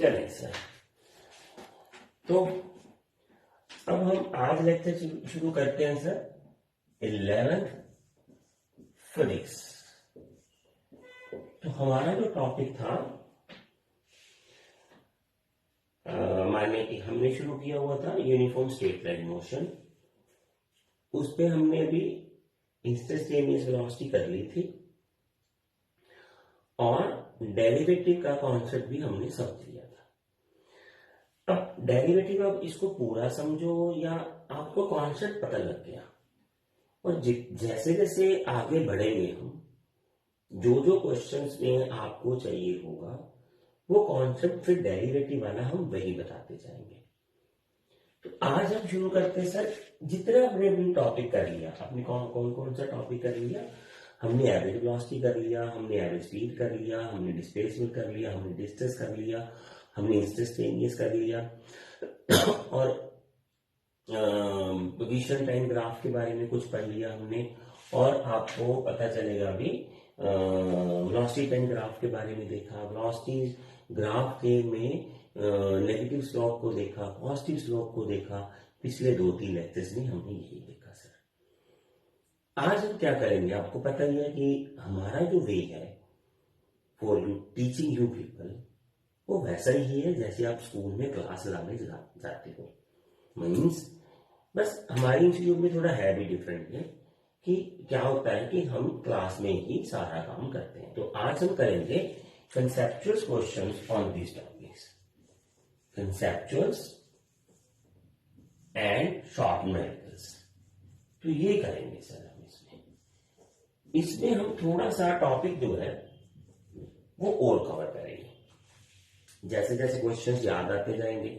चलें सर, तो अब हम आज लेक्चर शुरू करते हैं सर 11th फिजिक्स। तो हमारा जो टॉपिक था माने कि हमने शुरू किया हुआ था यूनिफॉर्म स्ट्रेट लाइन मोशन। उस पे हमने अभी इंस्टेंटेनियस वेलोसिटी कर ली थी और डेरिवेटिव का कॉन्सेप्ट भी हमने समझ लिया था। अब डेरिवेटिव, अब इसको पूरा समझो या आपको कॉन्सेप्ट पता लग गया, और जैसे जैसे आगे बढ़ेंगे हम, जो जो क्वेश्चंस में आपको चाहिए होगा वो कॉन्सेप्ट फिर डेरिवेटिव वाला हम वही बताते जाएंगे। तो आज हम शुरू करते हैं सर, जितना हमने अभी टॉपिक कर लिया, अपने कौन सा टॉपिक कर लिया, हमने एवरेज वेलोसिटी कर लिया, हमने एवरेज स्पीड कर लिया, हमने डिस्प्लेसमेंट कर लिया, हमने डिस्टेंस कर लिया, हमने इंस्टेंटेनियस कर लिया और पोजीशन टाइम ग्राफ के बारे में कुछ पढ़ लिया हमने। और आपको पता चलेगा अभी वेलोसिटी टाइम ग्राफ के बारे में देखा, वेलोसिटी ग्राफ के में नेगेटिव स्लोप को देखा, पॉजिटिव स्लोप को देखा। पिछले 2-3 लेक्चर्स में हमने यही देखा सर। आज हम क्या करेंगे, आपको पता ही है कि हमारा जो वे है for you teaching you people, वो वैसा ही है जैसे आप स्कूल में क्लास लाने जाते हो। मीन्स बस हमारी इंस्टीट्यूट में थोड़ा है भी डिफरेंट है कि क्या होता है कि हम क्लास में ही सारा काम करते हैं। तो आज हम करेंगे conceptual questions on these topics, conceptuals and short numericals। तो ये करेंगे सर हम इसमें हम थोड़ा सा टॉपिक जो है वो और कवर करेंगे। जैसे जैसे क्वेश्चंस याद आते जाएंगे,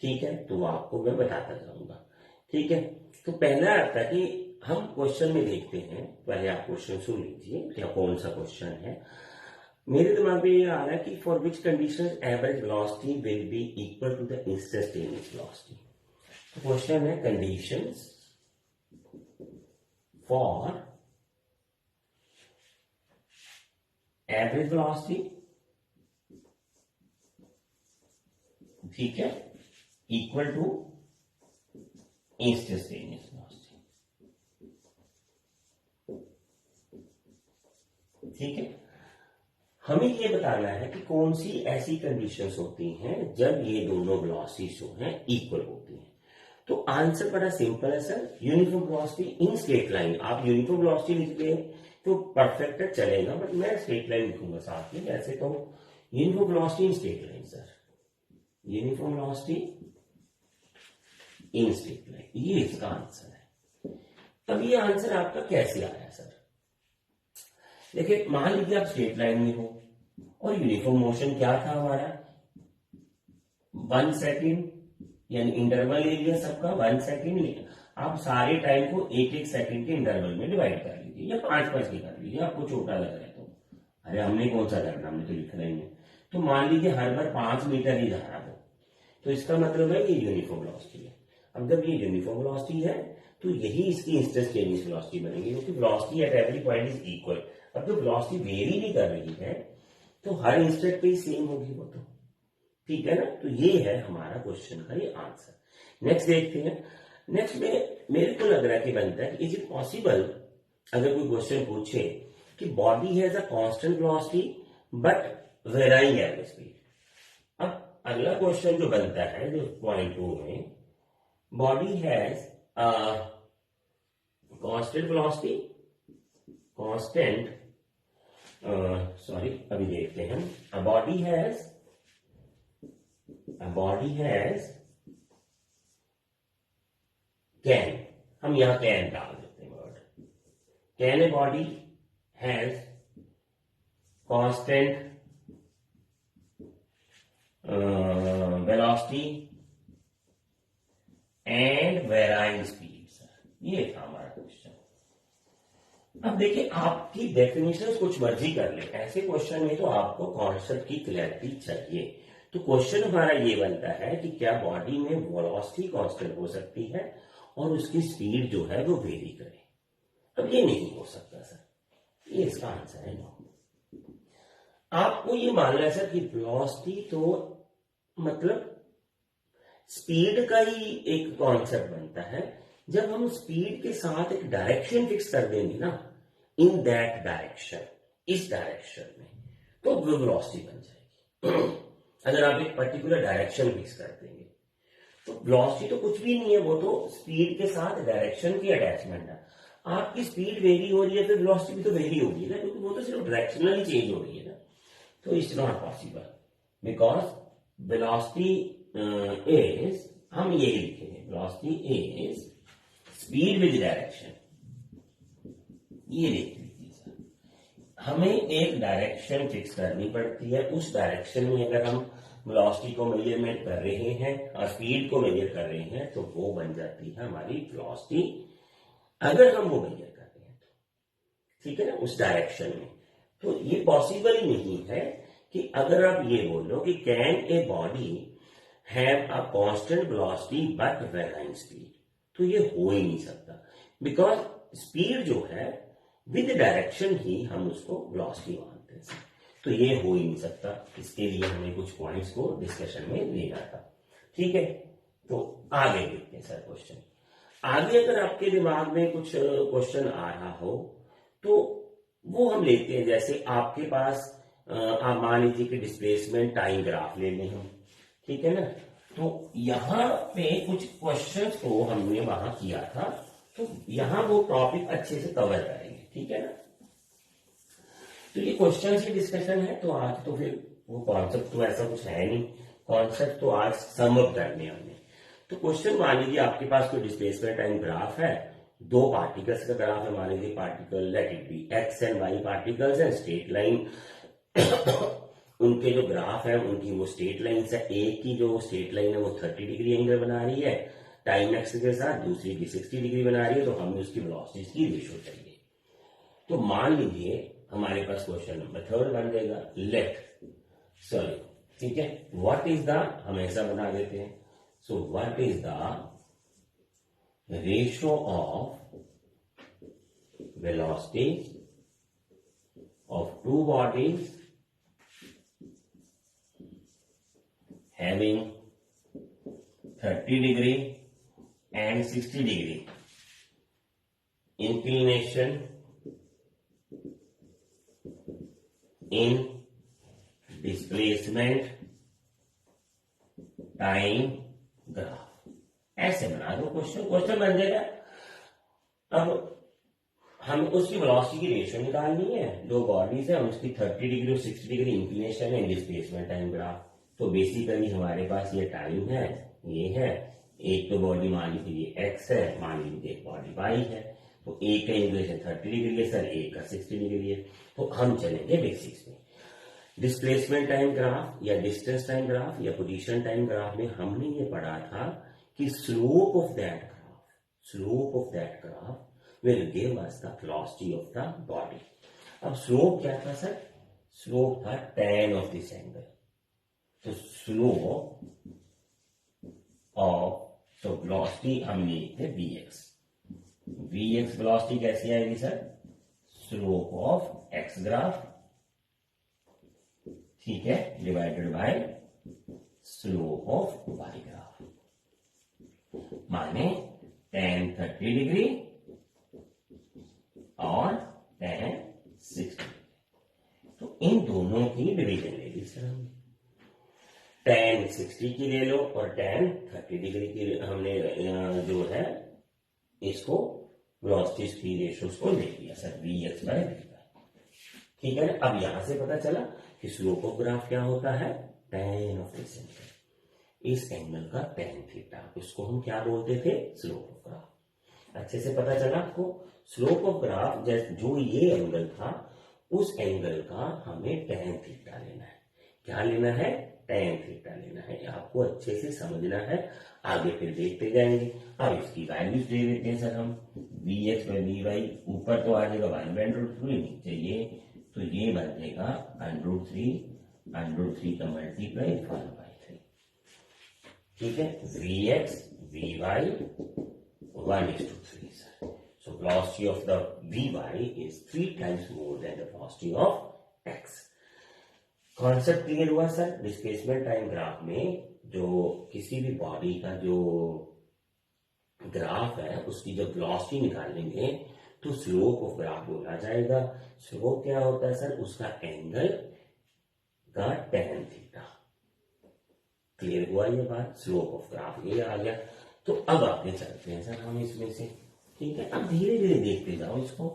ठीक है, तो आपको मैं बताता जाऊंगा, ठीक है। तो पहला आता है कि हम क्वेश्चन में देखते हैं, पहले आप क्वेश्चन सुन लीजिए क्या कौन सा क्वेश्चन है। मेरे दिमाग में ये आ रहा है कि for which condition average velocity will be equal to the instantaneous velocity. तो क्वेश्चन है कंडीशंस फॉर एवरेज वेलोसिटी, ठीक है, इक्वल टू इंस्टेंटेनियस वेलोसिटी, ठीक है। हमें ये बताना है कि कौन सी ऐसी कंडीशंस होती हैं जब ये दोनों वेलोसिटीज जो हैं इक्वल होती हैं। तो आंसर बड़ा सिंपल है sir, uniform velocity in straight line. आप यूनिफॉर्म वेलोसिटी लिखते हैं तो परफेक्ट है, चलेगा, बट मैं स्ट्रेट लाइन लिखूंगा साथ में। वैसे तो uniform velocity in straight line sir, uniform velocity in straight line, ये इसका आंसर है। अब ये आंसर आपका कैसे आया सर? देखिए, मान लीजिए आप स्ट्रेट लाइन में हो और यूनिफॉर्म मोशन क्या था हमारा, 1 सेकेंड, यानी इंटरवल एरिया सबका 1 सेकेंड। आप सारे टाइम को 1-1 सेकेंड के इंटरवल में डिवाइड कर लीजिए या 5-5 के कर लीजिए, आपको छोटा लग रहा है तो। अरे हमने कौन सा करना, हमने तो लिखना ही है। तो मान लीजिए हर बार 5 मीटर ही जा रहा हो, तो इसका मतलब है ये यूनिफॉर्म वेलोसिटी है। अब जब ये यूनिफॉर्म वेलोसिटी है तो यही इसकी इंस्टेंटेनियस वेलोसिटी बनेगी, क्योंकि velocity at every point is equal. अब जो वेलोसिटी वेरी नहीं कर रही है तो हर इंस्टेंट पे ही सेम होगी वो, तो ठीक है ना। तो ये है हमारा क्वेश्चन का ये आंसर। नेक्स्ट देखते हैं। नेक्स्ट में मेरे को लग रहा है कि बनता है कि इज इट पॉसिबल, अगर कोई क्वेश्चन पूछे कि body has a constant velocity but varying average speed. अब अगला क्वेश्चन जो बनता है जो पॉइंट 2 में, body has constant velocity, constant अभी देखते हैं। A body has can, हम यहां can डाल देते हैं word. Can a body has constant velocity and varying speed? ये था हमारा क्वेश्चन। अब देखिए, आपकी डेफिनेशन कुछ मर्जी कर ले, ऐसे क्वेश्चन में तो आपको कॉन्सेप्ट की क्लैरिटी चाहिए। तो क्वेश्चन हमारा ये बनता है कि क्या बॉडी में वेलोसिटी कांस्टेंट हो सकती है और उसकी स्पीड जो है वो वेरी करे। अब ये नहीं हो सकता सर, ये इसका आंसर है नो। आपको ये मानना है सर कि वेलोसिटी तो मतलब स्पीड का ही एक कॉन्सेप्ट बनता है। जब हम स्पीड के साथ एक डायरेक्शन फिक्स कर देंगे ना, इन दैट डायरेक्शन, इस डायरेक्शन में, तो वो वेलोसिटी बन जाएगी। अगर आप एक पर्टिकुलर डायरेक्शन फिक्स कर देंगे तो वेलोसिटी तो कुछ भी नहीं है, वो तो स्पीड के साथ डायरेक्शन की अटैचमेंट है। आपकी स्पीड वेरी हो रही है तो वेलोसिटी भी तो वेरी हो रही है ना, क्योंकि वो तो सिर्फ डायरेक्शनली चेंज हो रही है ना। तो it's not possible because velocity is, हम ये लिखेंगे, velocity is speed with direction. ये लिख लीजिए सर, हमें एक डायरेक्शन फिक्स करनी पड़ती है। उस डायरेक्शन में अगर हम वेलोसिटी को मेजरमेंट कर रहे हैं और स्पीड को मेजर कर रहे हैं तो वो बन जाती है हमारी वेलोसिटी, अगर हम वो मेजर कर रहे हैं तो, ठीक है ना, उस डायरेक्शन में। तो ये पॉसिबल ही नहीं है कि अगर आप ये बोलो कि can a body have a constant velocity but valine speed, तो ये हो ही नहीं सकता। बिकॉज स्पीड जो है विद डायरेक्शन ही हम उसको वेलोसिटी मानते हैं, तो ये हो ही नहीं सकता। इसके लिए हमें कुछ पॉइंट्स को डिस्कशन में लेना था, ठीक है। तो आगे देखते हैं सर क्वेश्चन। आगे अगर आपके दिमाग में कुछ क्वेश्चन आ रहा हो तो वो हम लेते हैं। जैसे आपके पास आप मान लीजिए कि डिस्प्लेसमेंट टाइम ग्राफ ले लें हम, ठीक है ना। तो यहां पे कुछ क्वेश्चंस को हमने वहां किया था, तो यहां वो टॉपिक अच्छे से कवर करेंगे, ठीक है ना। तो ये क्वेश्चन की डिस्कशन है, तो आज तो फिर वो कॉन्सेप्ट तो ऐसा कुछ है नहीं, कॉन्सेप्ट तो आज सम अप करने हमने। तो क्वेश्चन मान लीजिए आपके पास कोई डिस्प्लेसमेंट टाइम ग्राफ है, दो पार्टिकल्स का ग्राफ है, मान लीजिए particle let it be X and Y particles है, स्ट्रेट लाइन उनके जो ग्राफ है उनकी वो स्ट्रेट लाइन है। एक की जो स्ट्रेट लाइन है वो 30 डिग्री एंगल बना रही है टाइम एक्स के साथ, दूसरी की 60 डिग्री बना रही है, तो हमें उसकी वेलोसिटी की रेशियो चाहिए। तो मान लीजिए हमारे पास क्वेश्चन नंबर 3 बन जाएगा, लेट सॉरी, ठीक है, व्हाट इज द, हम ऐसा बना देते हैं, सो what is the ratio of velocity of two bodies having 30 degree and 60 degree inclination in displacement time graph। ऐसे बना दो क्वेश्चन बन जाएगा। अब हमें उसकी वेलोसिटी की रेशियो निकालनी है, दो बॉडीज है, उसकी 30 डिग्री और 60 डिग्री इंक्लिनेशन है, डिस्प्लेसमेंट टाइम ग्राफ। तो बेसिकली हमारे पास ये टाइम है, ये है, एक तो बॉडी मान लीजिए एक्स है, मान लीजिए एक बॉडी वाई है, तो एक का इंक्लिनेशन 30 डिग्री है सर, एक का 60 डिग्री है। तो हम चलेंगे बेसिक्स में। डिस्प्लेसमेंट टाइम ग्राफ या डिस्टेंस टाइम ग्राफ या पोजीशन टाइम ग्राफ में हमने ये पढ़ा था कि slope of that graph will give us the velocity of the body. अब स्लोप क्या था सर? स्लोप था tan ऑफ दिस एंगल। तो स्लोप ऑफ, तो वेलोसिटी हम लिखते हैं vx। वेलोसिटी कैसी आएगी sir? Slope of x graph, ठीक है, divided by slope of y graph, माने tan 30 डिग्री और tan 60। तो इन दोनों की डिवीजन ले ली सर हमने, tan 60 की ले लो और tan 30 डिग्री की हमने जो है इसको वेलोसिटी की रेशियोज को ले लिया सर, vx बाय v। ठीक है ना। अब यहां से पता चला कि स्लोप ऑफ ग्राफ क्या होता है? tan ऑफ दिस एंगल, इस एंगल का tan थीटा, उसको हम क्या बोलते थे? Slope of graph. अच्छे से पता चला आपको? स्लोप ऑफ ग्राफ जो ये एंगल था उस एंगल का हमें tan थीटा लेना है। क्या लेना है? tan थीटा लेना है। आपको अच्छे से समझना है, आगे फिर देखते जाएंगे। अब इसकी वैल्यूज दे देते हैं सर हम, vx बाय vy, ऊपर तो आ जाएगा 1/√3, नीचे ये, तो ये बन जाएगा √3 का मल्टीप्लाई 1/3, ठीक है। vx vy 1:3 sir. So velocity of the vy is 3 times more than the velocity of x। Concept clear हुआ सर? डिस्प्लेसमेंट टाइम ग्राफ में जो किसी भी बॉडी का जो ग्राफ है उसकी जब वेलोसिटी निकालेंगे तो स्लोप ऑफ ग्राफ बोला जाएगा। स्लोप क्या होता है सर? उसका एंगल का tan थीटा। क्लियर हुआ ये बात? स्लोप ऑफ ग्राफ ये आ गया। तो अब आगे चलते हैं सर हम इसमें से, ठीक है? अब धीरे धीरे देखते जाओ, इसको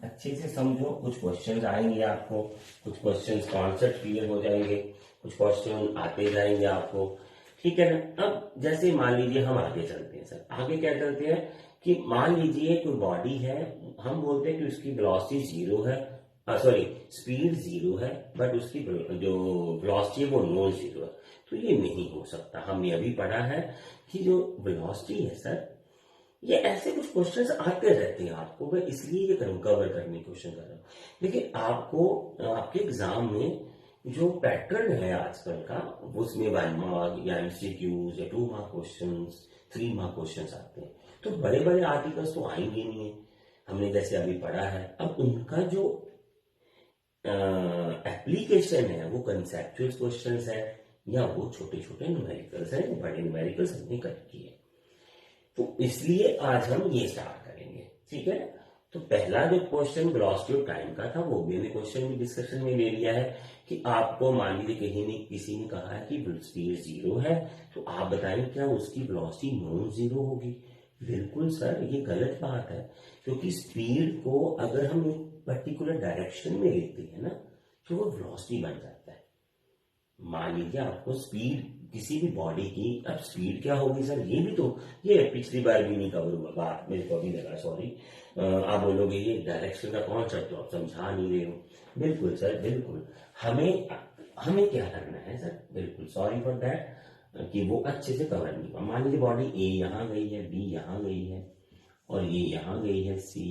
अच्छे से समझो। कुछ क्वेश्चंस आएंगे आपको, कुछ क्वेश्चंस कॉन्सेप्ट क्लियर हो जाएंगे, कुछ क्वेश्चन आते जाएंगे आपको, ठीक है ना? अब जैसे मान लीजिए हम आगे चलते हैं सर। आगे क्या चलते हैं कि मान लीजिए कोई बॉडी है, हम बोलते हैं कि उसकी वेलोसिटी 0 है, सॉरी स्पीड 0 है, बट उसकी जो वेलोसिटी है वो नॉन 0 है। तो ये नहीं हो सकता। हमने अभी पढ़ा है कि जो वेलोसिटी है सर, ये ऐसे कुछ क्वेश्चंस आते रहते हैं आपको, मैं इसलिए ये कवर करने की कोशिश कर रहा हूँ। लेकिन आपको आपके एग्जाम में जो पैटर्न है आजकल का, उसमें 1 मार्क या एमसीक्यूज या 2 मार्क क्वेश्चन, 3 मार्क क्वेश्चन आते हैं। तो बड़े बड़े आर्टिकल्स तो आएंगे नहीं है, हमने जैसे अभी पढ़ा है। अब उनका जो एप्लीकेशन है वो कंसेप्चुअल क्वेश्चंस है या वो छोटे छोटे न्यूमेरिकल्स हैं, बड़े न्यूमेरिकल्स हमने कर किए। तो इसलिए आज हम ये स्टार्ट करेंगे, ठीक है? तो पहला जो क्वेश्चन वेलोसिटी ऑफ टाइम का था वो मैंने क्वेश्चन में डिस्कशन में ले लिया है कि आपको मान लीजिए कहीं ने किसी ने कहा है कि स्पीड 0 है, तो आप बताएं क्या उसकी वेलोसिटी नॉन 0 होगी? बिल्कुल सर, ये गलत बात है, क्योंकि स्पीड को अगर हम एक पर्टिकुलर डायरेक्शन में लेते हैं ना तो वो वेलोसिटी बन जाता है। मान लीजिए आपको स्पीड किसी भी बॉडी की, अब स्पीड क्या होगी सर? ये भी तो ये पिछली बार भी नहीं कवर हुआ, बात मेरे को अभी लगा, सॉरी। आप बोलोगे ये डायरेक्शन का कॉन्सेप्ट तो आप समझा नहीं रहे हो। बिल्कुल सर, बिल्कुल। हमें हमें क्या करना है सर? बिल्कुल सॉरी फॉर दैट कि वो अच्छे से कवर नहीं हुआ। मान लीजिए बॉडी ए यहाँ गई है, बी यहाँ गई है, और ये यहाँ गई है सी,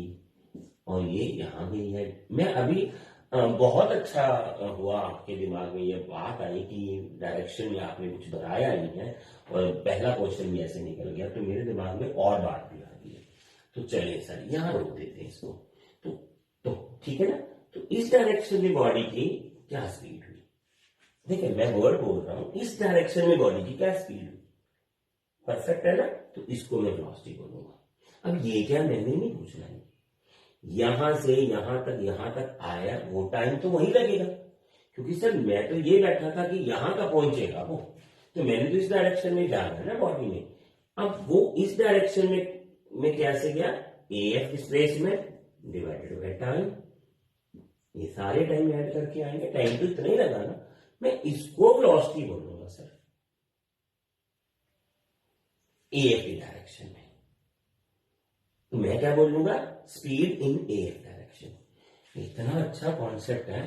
और ये यहाँ गई है। मैं अभी बहुत अच्छा हुआ आपके दिमाग में ये बात आई कि डायरेक्शन में आपने कुछ बताया नहीं है और पहला क्वेश्चन भी ऐसे निकल गया, तो मेरे दिमाग में और बात भी आ गई है। तो चलिए सर यहाँ रोक देते हैं इसको। तो ठीक है ना? तो इस डायरेक्शन में बॉडी की क्या स्पीड हुई? देखिए मैं वर्ड बोल रहा हूं, इस डायरेक्शन में बॉडी की क्या स्पीड हुई? परफेक्ट है ना? तो इसको मैं वेलोसिटी बोलूंगा। अब ये क्या मैंने नहीं पूछना है, यहां से यहां तक आया वो टाइम तो वही लगेगा, क्योंकि सर मैं तो ये बैठा था कि यहां का पहुंचेगा वो, तो मैंने तो इस डायरेक्शन में जाना है ना बॉडी में। अब वो इस डायरेक्शन में कैसे गया? AF displacement divided by time, ये सारे टाइम ऐड करके आएंगे, टाइम तो इतना ही लगा ना। मैं इसको वेलोसिटी बोलूंगा सर AF की डायरेक्शन में। तो मैं क्या बोलूंगा? Speed in AF direction. इतना अच्छा कॉन्सेप्ट है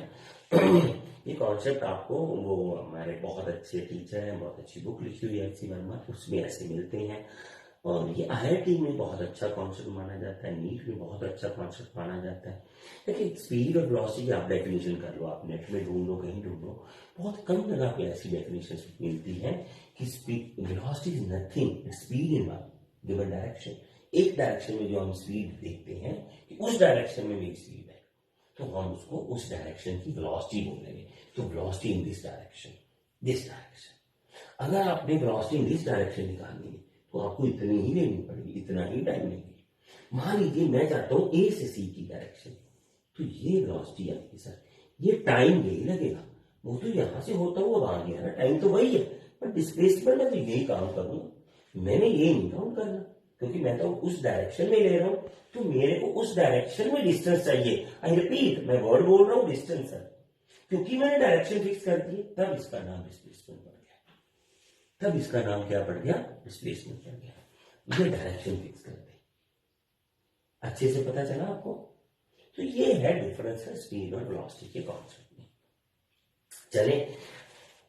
ये कॉन्सेप्ट आपको वो हमारे बहुत अच्छे टीचर हैं, बहुत अच्छी बुक लिखी हुई है FC वर्मा, उसमें ऐसे मिलते हैं। और ये IIT में बहुत अच्छा कॉन्सेप्ट माना जाता है, नीट में बहुत अच्छा कॉन्सेप्ट माना जाता है। देखिए स्पीड और वेलोसिटी आप डेफिनेशन कर लो, आप नेट में ढूंढ लो, कहीं ढूंढ लो, बहुत कम जगह पे ऐसी डेफिनेशन मिलती है कि speed velocity is nothing, speed in given direction. एक डायरेक्शन में जो हम स्पीड देखते हैं कि उस डायरेक्शन में भी स्पीड है, तो हम उसको उस डायरेक्शन की वेलोसिटी बोलेंगे। तो वेलोसिटी इन दिस डायरेक्शन। अगर आपने वेलोसिटी इन दिस डायरेक्शन निकालनी है तो आपको इतनी ही लेनी पड़ेगी, इतना ही टाइम लेगी। मान लीजिए मैं चाहता हूं A से C की डायरेक्शन, तो ये वेलोसिटी आएगी सर, ये टाइम यही लगेगा, वो तो यहां से होता हुआ आ गया ना, टाइम तो वही है, पर डिस्प्लेसमेंट में तो यही काम करूंगा। मैंने ये नहीं काउंट करना, क्योंकि मैं तो उस डायरेक्शन में ले रहा हूं, तो मेरे को उस डायरेक्शन में डिस्टेंस चाहिए। आई रिपीट, मैं वर्ड बोल रहा हूं डिस्टेंस सर, क्योंकि मैंने डायरेक्शन फिक्स कर दी, तब इसका नाम डिस्प्लेसमेंट पड़ गया। तब इसका नाम क्या पड़ गया? डिस्प्लेसमेंट पड़ गया। ये डायरेक्शन फिक्स कर दी। अच्छे से पता चला आपको? तो ये है डिफरेंस है स्पीड और वेलोसिटी के कॉन्सेप्ट में। चले,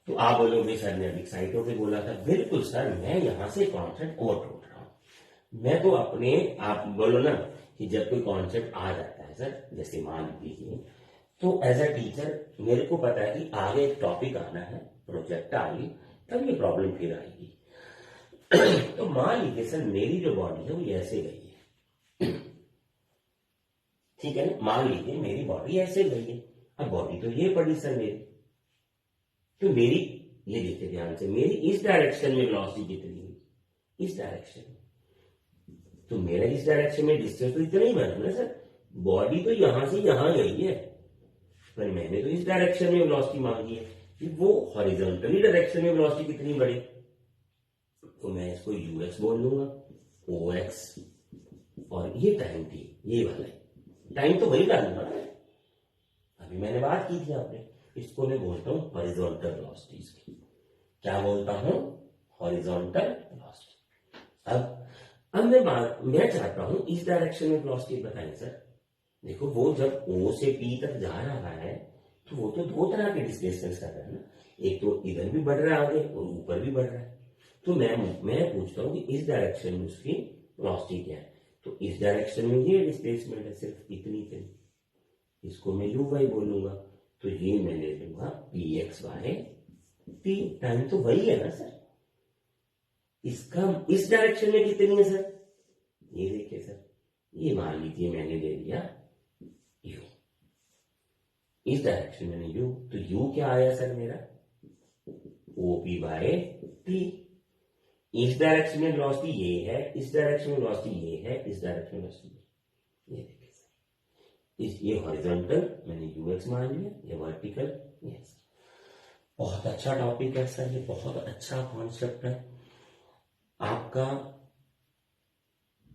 तो आप बोलोगे सर ने अभी साइटों पे बोला था। बिल्कुल सर, मैं यहां से कॉन्सेप्ट और ढूंढ रहा हूं। मैं तो अपने, आप बोलो ना कि जब कोई कॉन्सेप्ट आ जाता है सर, जैसे मान लीजिए, तो एज अ टीचर मेरे को पता है कि आगे एक टॉपिक आना है, प्रोजेक्ट आएगी, तब ये प्रॉब्लम फिर आएगी। तो मान लीजिए सर मेरी जो बॉडी है वो ऐसे गई है, ठीक है ना? मान लीजिए मेरी बॉडी ऐसे गई है। अब बॉडी तो ये पड़ी सर मेरी, तो मेरी, ये देखिए ध्यान से, मेरी इस डायरेक्शन में वेलोसिटी कितनी हुई, इस डायरेक्शन में, तो मेरा इस डायरेक्शन में डिस्टेंस तो इतना ही बना ना सर, बॉडी तो यहां से यहां गई है, पर मैंने तो इस डायरेक्शन में वेलोसिटी मांगी है, कि वो हॉरिजॉन्टली डायरेक्शन में वेलोसिटी कितनी बढ़ी, तो मैं इसको यूएक्स बोल लूंगा, ओ एक्स, और ये टाइम टी, ये वाला टाइम तो वही डालूंगा ना, अभी मैंने बात की थी आपने, इसको मैं बोलता हूं हॉरिजॉन्टल वेलोसिटीज की, क्या बोलता हूं, हॉरिजॉन्टल वेलोसिटी। अब मैं चाहता हूं इस डायरेक्शन में वेलोसिटी बताएं सर। देखो वो जब ओ से पी तक जा रहा है तो वो तो दो तरह के डिस्प्लेसमेंट कर रहा है ना, एक तो इधर भी बढ़ रहा है आगे और ऊपर भी बढ़ रहा है, तो मैं पूछता हूं कि इस डायरेक्शन में उसकी वेलोसिटी क्या है, तो इस डायरेक्शन में ये डिस्प्लेसमेंट है सिर्फ इतनी, इसको मैं यू वाई बोलूंगा, तो ये मैं ले लूंगा P X Y P, time तो वही है ना सर, इसका इस डायरेक्शन में कितनी है सर, ये देखिए सर, ये मान लीजिए मैंने ले लिया यू, इस डायरेक्शन में यू, तो यू क्या आया सर मेरा, ओ पी बाय टी, इस डायरेक्शन में वेलोसिटी ये है, इस डायरेक्शन में वेलोसिटी ये है, इस डायरेक्शन में वेलोसिटी ये देखिए सर, ये हॉरिजॉन्टल मैंने यूएक्स मान लिया, ये वर्टिकल ये सर। बहुत अच्छा टॉपिक है सर, ये बहुत अच्छा कॉन्सेप्ट है आपका,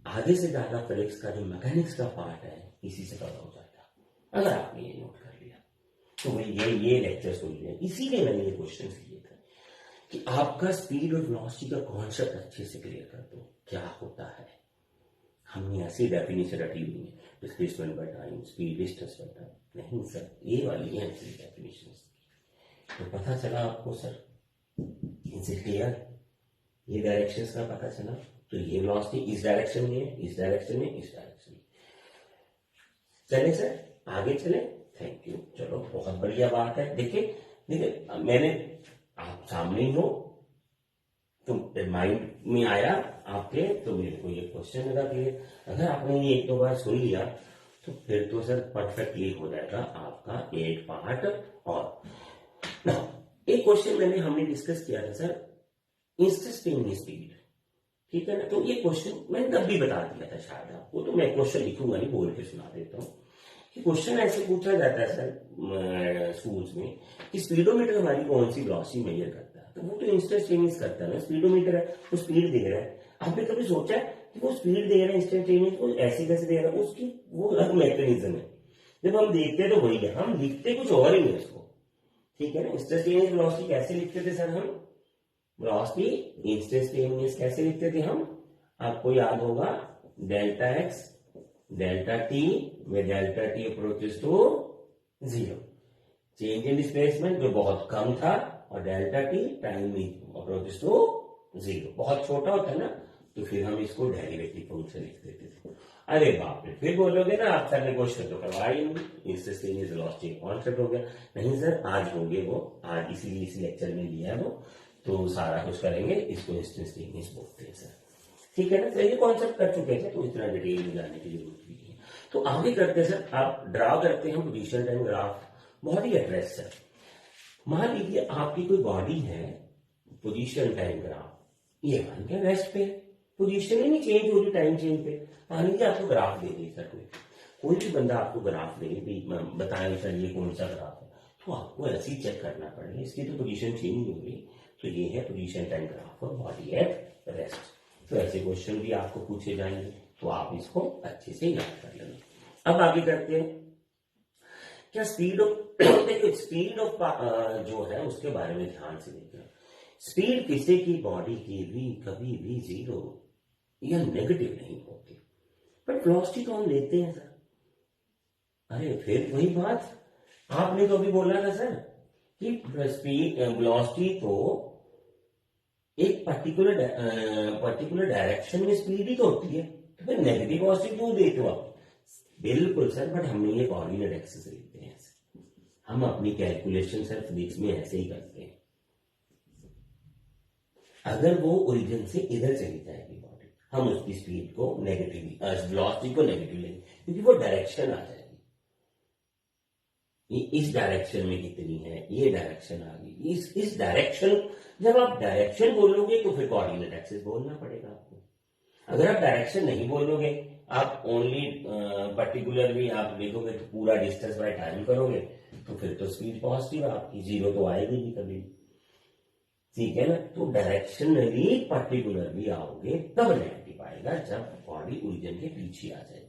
आधे से ज्यादा फिजिक्स का जो मैकेनिक्स का पार्ट है इसी से कवर हो जाता है, अगर आपने ये नोट कर लिया तो भाई ये लेक्चर सुन लिया, इसीलिए मैंने ये क्वेश्चन किए थे कि आपका स्पीड और वेलोसिटी का कॉन्सेप्ट अच्छे से क्लियर कर दो, क्या होता है, हमने ऐसी डेफिनेशन रटी हुई है, displacement by time, speed distance by time, नहीं सर ये वाली है ऐसी डेफिनेशन, तो पता चला आपको सर, इनसे क्लियर, ये डायरेक्शंस का पता चला, तो ये वेलोसिटी इस डायरेक्शन में है, इस डायरेक्शन में, इस डायरेक्शन में, चले सर आगे चले, थैंक यू, चलो बहुत बढ़िया बात है। देखिए मैंने, आप सामने ही हो तो माइंड में आया आपके, तो मेरे को ये क्वेश्चन लगा कि अगर आपने ये एक दो बार सुन लिया तो फिर तो सर परफेक्टली हो जाएगा आपका एक पार्ट। और एक क्वेश्चन हमने डिस्कस किया था सर, इंस्टेंटेनियस स्पीड, ठीक है ना, तो ये क्वेश्चन मैंने तब भी बता दिया था शायद आपको, तो मैं क्वेश्चन लिखूंगा नहीं, बोल के सुना देता हूँ कि क्वेश्चन ऐसे पूछा जाता है सर स्कूल्स में कि स्पीडोमीटर हमारी कौन सी वेलोसिटी मेजर करता है, तो वो तो इंस्टेंटेनियस करता है ना, स्पीडोमीटर है वो स्पीड दे रहा है, आपने कभी सोचा है कि वो स्पीड दे रहा है इंस्टेंटेनियस, वो ऐसे कैसे दे रहा है, उसकी वो अलग मैकेनिज्म है, जब हम देखते हैं तो वही है, हम लिखते कुछ और ही है उसको, ठीक है ना। इंस्टेंटेनियस वेलोसिटी कैसे लिखते थे सर हम, वेलोसिटी इंस्टेंटेनियस कैसे लिखते थे हम, आपको याद होगा डेल्टा एक्स डेल्टा टी में delta T approaches to zero, change in displacement जो बहुत कम था, और delta T time approaches to zero, बहुत छोटा होता है ना, तो फिर हम इसको डेरिवेटिव फंक्शन लिख देते थे। अरे बाप रे, फिर बोलोगे ना आप सर ने क्वेश्चन तो करवाया ही नहीं, इंस्टेंटेनियस वेलोसिटी कॉन्सेप्ट हो गया, नहीं सर आज होंगे वो, आज इसीलिए इस लेक्चर में लिया है वो, तो सारा कुछ करेंगे, इसको इंस्टेंटेनियस बोलते हैं सर, ठीक है ना। तो ये कॉन्सेप्ट कर चुके हैं तो इतना डिटेल में जाने की जरूरत भी नहीं है। तो आगे करते हैं सर, आप ड्रा करते हैं पोजीशन टाइम ग्राफ, बहुत ही एड्रेस है। मान लीजिए आपकी कोई बॉडी है, पोजीशन टाइम ग्राफ, ये मान के रेस्ट पे, पोजीशन ही नहीं चेंज हो रही टाइम चेंज पे, मान लीजिए आपको ग्राफ दे दी सर, कोई भी बंदा आपको ग्राफ दे, बताए सर ये कौन सा ग्राफ है, तो आपको ऐसे ही चेक करना पड़ेगा, इसकी तो पोजीशन चेंज नहीं हो रही, तो ये है पोजीशन टाइम ग्राफ और बॉडी एट रेस्ट। तो ऐसे क्वेश्चन भी आपको पूछे जाएंगे, तो आप इसको अच्छे से याद कर लेना। अब आगे करते हैं, क्या स्पीड ऑफ स्पीड ऑफ जो है उसके बारे में ध्यान से देखना। स्पीड किसी की बॉडी की भी कभी भी जीरो या नेगेटिव नहीं होती, बट वेलोसिटी तो हम लेते हैं सर। अरे फिर वही बात आपने तो अभी बोला था सर कि स्पीड वेलोसिटी तो एक पर्टिकुलर डायरेक्शन में स्पीड ही तो होती है, तो फिर नेगेटिव वेलोसिटी क्यों देते हो आप? बिल्कुल सर, बट हमने ये कोऑर्डिनेट एक्सिस लिखते हैं, हम अपनी कैलकुलेशन सर फिजिक्स में ऐसे ही करते हैं। अगर वो ओरिजिन से इधर चली जाएगी बॉडी, हम उसकी स्पीड को नेगेटिव, वेलोसिटी को नेगेटिव लेंगे, क्योंकि वो डायरेक्शन आ जाएगी। इस डायरेक्शन में कितनी है, ये डायरेक्शन आ गई, इस डायरेक्शन, जब आप डायरेक्शन बोलोगे तो फिर कोऑर्डिनेट एक्सिस बोलना पड़ेगा आपको। अगर आप डायरेक्शन नहीं बोलोगे, आप ओनली पर्टिकुलरली आप देखोगे तो पूरा डिस्टेंस बाय टाइम करोगे, तो फिर तो स्पीड पॉजिटिव आपकी, जीरो तो आएगी नहीं कभी, ठीक है ना। तो डायरेक्शनली पर्टिकुलरली आओगे तब नेगेटिव आएगा, जब बॉडी ओरिजिन के पीछे आ जाएगी,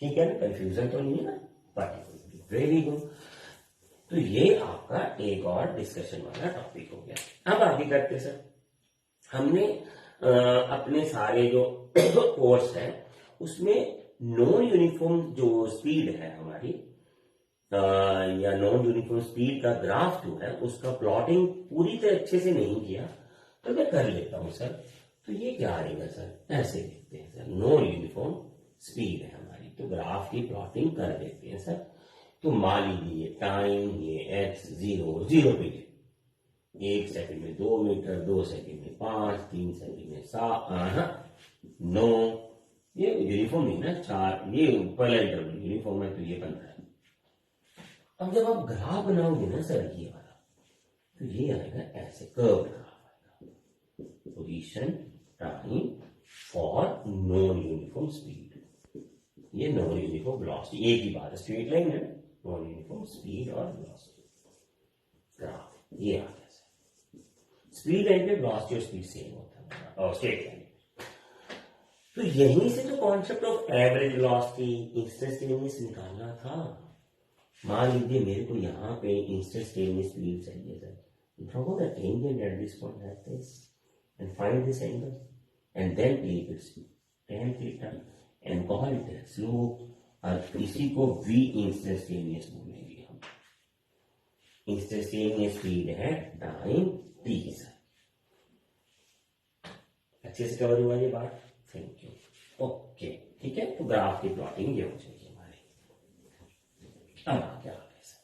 ठीक है ना। कंफ्यूजन तो नहीं है ना, पर्टिकुलरली, वेरी गुड। तो ये आपका एक और डिस्कशन वाला टॉपिक हो गया। अब आगे करते सर, हमने अपने सारे जो कोर्स है उसमें नॉन यूनिफॉर्म जो स्पीड है हमारी, या नॉन यूनिफॉर्म स्पीड का ग्राफ जो है उसका प्लॉटिंग पूरी तरह अच्छे से नहीं किया, तो मैं कर लेता हूं सर। तो ये क्या आएगा सर, ऐसे देखते हैं सर, नॉन यूनिफॉर्म स्पीड है हमारी, तो ग्राफ की प्लॉटिंग कर देते हैं सर। तो मान लीजिए टाइम ये एक्स 0 पे, 1 सेकंड में 2 मीटर, 2 सेकंड में 5, 3 सेकंड में 7, 9, ये यूनिफॉर्म नहीं ना, 4, ये पहला इंटरवल यूनिफॉर्म है, तो ये 15। अब जब आप ग्राफ बनाओगे ना सर ये वाला, तो ये आएगा ऐसे, कर्व ग्राफ आएगा, position time for non uniform speed, ये नॉन यूनिफॉर्म वेलोसिटी, एक ही बात है, स्ट्रेट लाइन है, नॉन यूनिफॉर्म स्पीड और वेलोसिटी ग्राफ, ये आ गया सर। स्पीड लाइन पे वेलोसिटी और स्पीड सेम होता है, और स्ट्रेट लाइन। तो यहीं से तो concept of average velocity, instantaneous निकालना था। मान लीजिए मेरे को यहाँ पे इंस्टेंटेनियस स्पीड चाहिए sir, draw the tangent at this point like this and find this angle and then take its tan theta and call it as slope, और इसी को v इंस्टेंटेनियस बोलेंगे हम। इंस्टेंटेनियस स्पीड है टाइम t सर। अच्छे से cover हुआ ये बात, थैंक यू, ओके, ठीक है। तो ग्राफ की प्लॉटिंग ये हो जाएगी हमारी। अब क्या आगे सर,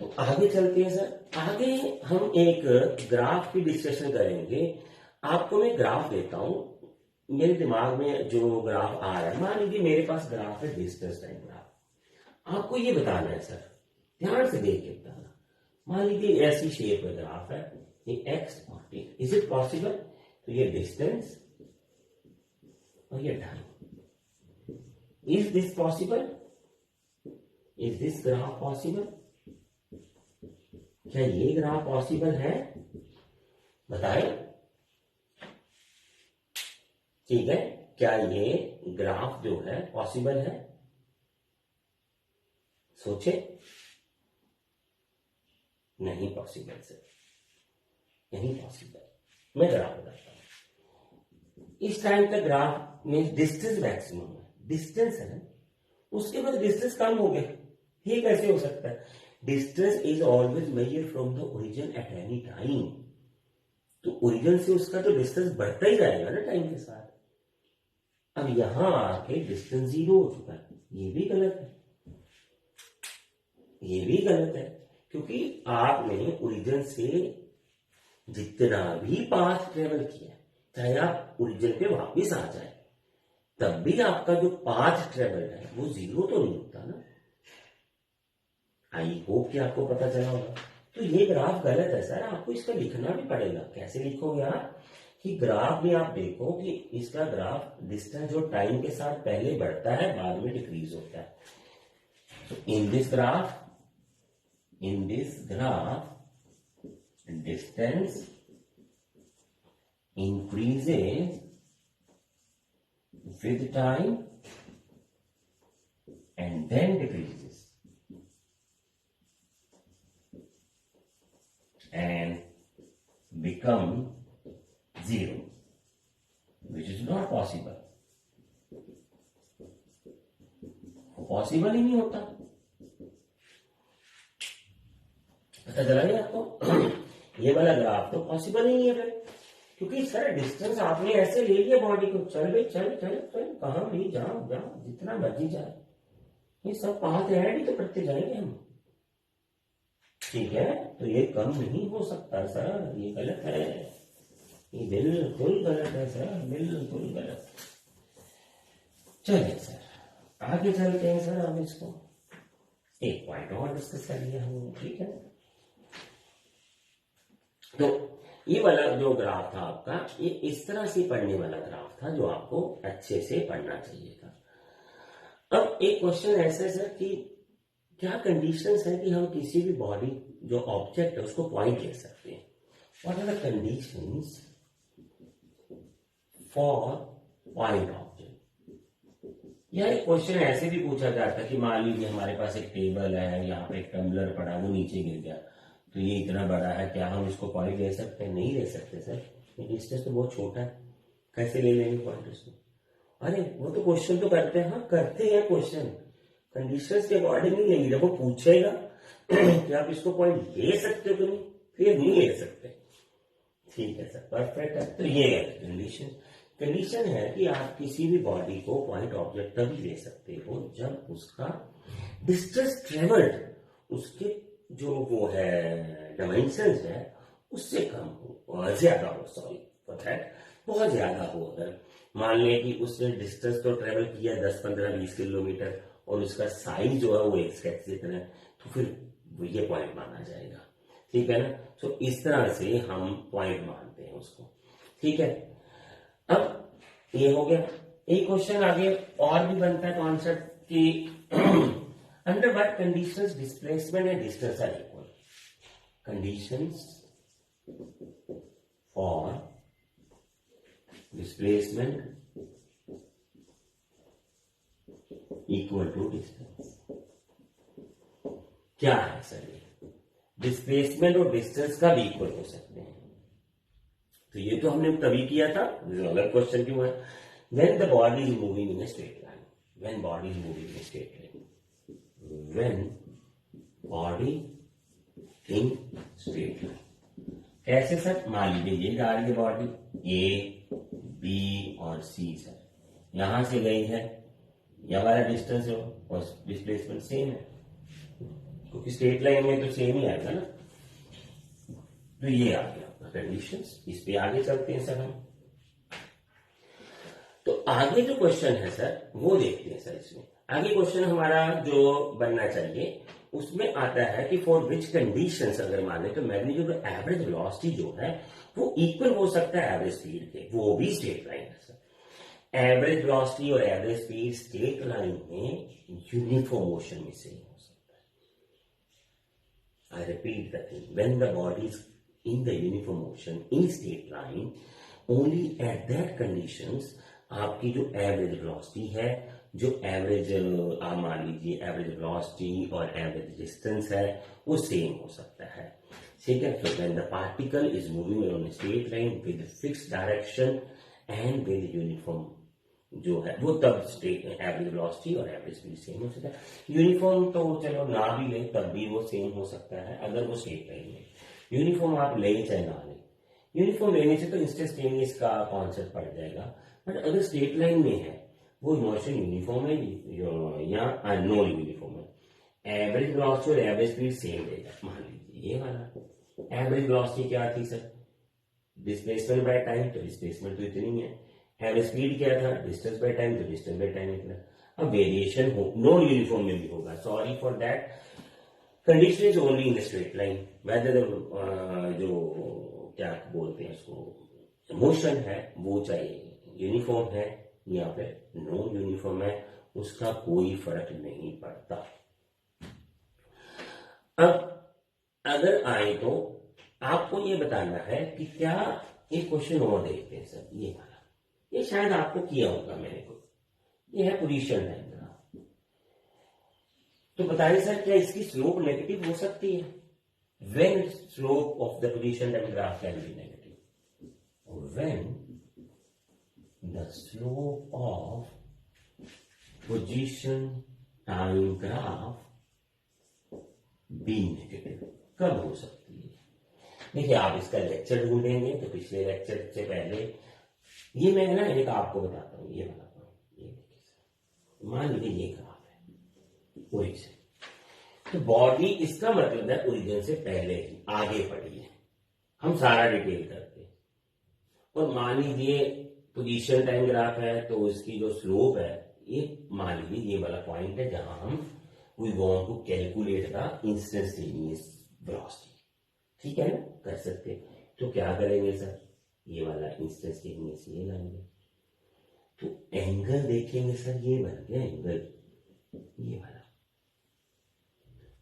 तो आगे चलते हैं सर। आगे हम एक ग्राफ की डिस्कशन करेंगे। आपको मैं ग्राफ देता हूं, मेरे दिमाग में जो ग्राफ आ रहा है, मान लीजिए मेरे पास ग्राफ है डिस्टेंस टाइम ग्राफ। आपको ये बताना है सर, ध्यान से देख के बताना। मान लीजिए ऐसी शेप में ग्राफ है, ये एक्स और टी, इज इट पॉसिबल? तो ये डिस्टेंस और ये time, is this possible? Is this graph possible? क्या ये ग्राफ पॉसिबल है? बताएं, ठीक है। क्या ये ग्राफ जो है पॉसिबल है? सोचे, नहीं पॉसिबल सर, नहीं पॉसिबल। मैं ग्राफ बताता हूं। इस टाइम का ग्राफ में डिस्टेंस मैक्सिमम है, डिस्टेंस है ना, उसके बाद डिस्टेंस कम हो गया, ये कैसे हो सकता है? Distance is always measure from the origin at any time. तो ओरिजिन से उसका तो डिस्टेंस बढ़ता ही जाएगा ना टाइम के साथ। अब यहां आके डिस्टेंस 0 हो चुका है, ये भी गलत है, ये भी गलत है, क्योंकि आपने ओरिजिन से जितना भी पाथ ट्रेवल किया, चाहे आप ओरिजिन पे वापस आ जाए, तब भी आपका जो पाथ ट्रेवल है वो 0 तो नहीं होता ना। आई होप कि आपको पता चला होगा। तो ये ग्राफ गलत है सर, आपको इसका लिखना भी पड़ेगा। कैसे लिखोगे आप? कि ग्राफ में आप देखो कि इसका ग्राफ डिस्टेंस जो टाइम के साथ पहले बढ़ता है, बाद में डिक्रीज होता है। तो in this graph distance increases with time and then decreases and become 0, which is not possible. Possible ही नहीं होता। पता चला नहीं आपको? ये वाला ग्राफ तो पॉसिबल ही नहीं है फिर, क्योंकि सर डिस्टेंस आपने ऐसे ले लिया बॉडी को, चल भाई चल चल चल, कहां भी जाओ जाओ, जितना मर्जी जाए, ये सब पाथ ऐड ही तो करते जाएंगे हम, ठीक है। तो ये कम नहीं हो सकता सर, ये गलत है, ये बिल्कुल गलत है सर, बिल्कुल गलत। चलिए सर आगे चलते हैं सर, हम इसको एक पॉइंट और डिस्कस कर लिया हमने, ठीक है। तो ये वाला जो ग्राफ था आपका, ये इस तरह से पढ़ने वाला ग्राफ था जो आपको अच्छे से पढ़ना चाहिए था। अब एक क्वेश्चन ऐसा है सर कि क्या कंडीशंस है कि हम किसी भी बॉडी जो ऑब्जेक्ट है उसको पॉइंट ले सकते हैं? What are the conditions for point object? या एक क्वेश्चन ऐसे भी पूछा जाता है कि मान लीजिए हमारे पास एक टेबल है, यहाँ पे एक टम्बलर पड़ा, वो नीचे गिर गया, तो ये इतना बड़ा है, क्या हम इसको पॉइंट ले सकते हैं? नहीं ले सकते सर, डिस्टेंस तो बहुत छोटा है, कैसे ले लेंगे पॉइंट इसको? अरे वो तो क्वेश्चन तो करते हैं, हाँ करते हैं क्वेश्चन, कंडीशंस के अकॉर्डिंग नहीं लेंगे। जब वो पूछेगा कि आप इसको पॉइंट ले सकते हो कि नहीं, फिर नहीं ले सकते। ठीक है सर, परफेक्ट है। तो ये है कंडीशन है कि आप किसी भी बॉडी को पॉइंट ऑब्जेक्ट तभी ले सकते हो जब उसका डिस्टेंस ट्रेवल्ड, उसके जो वो है डायमेंशंस है, उससे कम हो, ज्यादा हो, सॉरी फॉर दैट, बहुत ज्यादा हो। अगर मान लें कि उसने डिस्टेंस तो ट्रेवल किया 10, 15, 20 किलोमीटर और उसका साइज जो है वो एक स्केच जितना है, तो फिर ये पॉइंट माना जाएगा, ठीक है ना। तो इस तरह से हम पॉइंट मानते हैं उसको, ठीक है। अब ये हो गया। एक क्वेश्चन आगे और भी बनता है कॉन्सेप्ट कि under what conditions displacement and distance are equal? Conditions for displacement equal to distance, क्या है सर? ये डिस्प्लेसमेंट और डिस्टेंस का भी इक्वल हो सकते हैं। तो ये तो हमने तभी किया था, अलग क्वेश्चन क्यों है? When the body is moving in a straight line, when body is moving in a straight line, when body in straight line. कैसे सर? मान लीजिए ये जा रही है बॉडी, ए, बी और सी सर, यहां से गई है, यह हमारा डिस्टेंस है और डिस्प्लेसमेंट सेम है, क्योंकि स्ट्रेट लाइन में तो सेम ही आएगा ना। तो ये आ गया कंडीशंस। इस पे आगे चलते हैं सर हम। तो आगे जो क्वेश्चन है सर वो देखते हैं सर। इसमें आगे क्वेश्चन हमारा जो बनना चाहिए उसमें आता है कि फॉर विच कंडीशंस अगर माने तो मैग्नीट्यूड एवरेज वेलोसिटी जो है वो इक्वल हो सकता है एवरेज स्पीड के, वो भी स्ट्रेट लाइन है सर। एवरेज वेलोसिटी और एवरेज स्पीड स्ट्रेट लाइन में यूनिफॉर्म मोशन में सेम हो सकता है। I repeat the thing, when the body is in the uniform motion in straight line, only at that conditions आपकी जो average velocity है, जो एवरेज आप मान लीजिए एवरेज वेलोसिटी और एवरेज डिस्टेंस है वो सेम हो सकता है, ठीक है। तो when the particle is moving on straight line with fixed direction and with uniform जो है वो तब एवरेज वेलोसिटी और एवरेज स्पीड सेम हो सकता है। यूनिफॉर्म तो चलो ना भी ले तब भी वो सेम हो सकता है अगर वो स्ट्रेट लाइन में। यूनिफॉर्म आप ले चाहे ना ले, यूनिफॉर्म लेने से तो इंस्टेंटेनियस का कॉन्सेप्ट पड़ जाएगा, बट अगर स्ट्रेट लाइन में है वो मोशन यूनिफॉर्म है या नॉन यूनिफॉर्म है, एवरेज वेलोसिटी और एवरेज स्पीड सेम रहेगा। मान लीजिए ये वाला एवरेज वेलोसिटी क्या थी सर? डिस्प्लेसमेंट बाय टाइम, तो डिस्प्लेसमेंट तो इतनी है। एवरेज स्पीड क्या था? डिस्टेंस बाय टाइम, तो डिस्टेंस बाय टाइम इतना। अब वेरिएशन हो नॉन यूनिफॉर्म में भी होगा, sorry for that, condition is only in the straight line, whether जो क्या बोलते हैं उसको मोशन है वो चाहे यूनिफॉर्म है या फिर नॉन यूनिफॉर्म है, उसका कोई फर्क नहीं पड़ता। अब अगर आए तो आपको ये बताना है कि क्या एक क्वेश्चन और देखते हैं सर, ये वाला, ये शायद आपको किया होगा मैंने को, ये है पोजीशन लाइन। तो बताइए सर क्या इसकी स्लोप नेगेटिव हो सकती है? When slope of the position line graph can be negative, when the slope of position time graph be negative, कब हो सकती है? देखिए आप इसका लेक्चर ढूंढेंगे तो पिछले लेक्चर से पहले ये मैं ना एक आपको बताता हूँ, ये बताता हूँ, ये देखिए मान लीजिए ये ग्राफ ओरिजिन, तो बॉडी इसका मतलब है ओरिजिन से पहले ही आगे पड़ी है, हम सारा डिटेल करते हैं। और मान लीजिए पोजीशन टाइम ग्राफ है तो इसकी जो स्लोप है ये मान लीजिए ये वाला पॉइंट है जहां हम we want to calculate the instantaneous velocity, ठीक है ना, कर सकते हैं। तो क्या करेंगे सर, ये वाला इंस्टेंटेनियस ये लाएंगे, तो एंगल देखेंगे सर, ये बन गया एंगल, ये वाला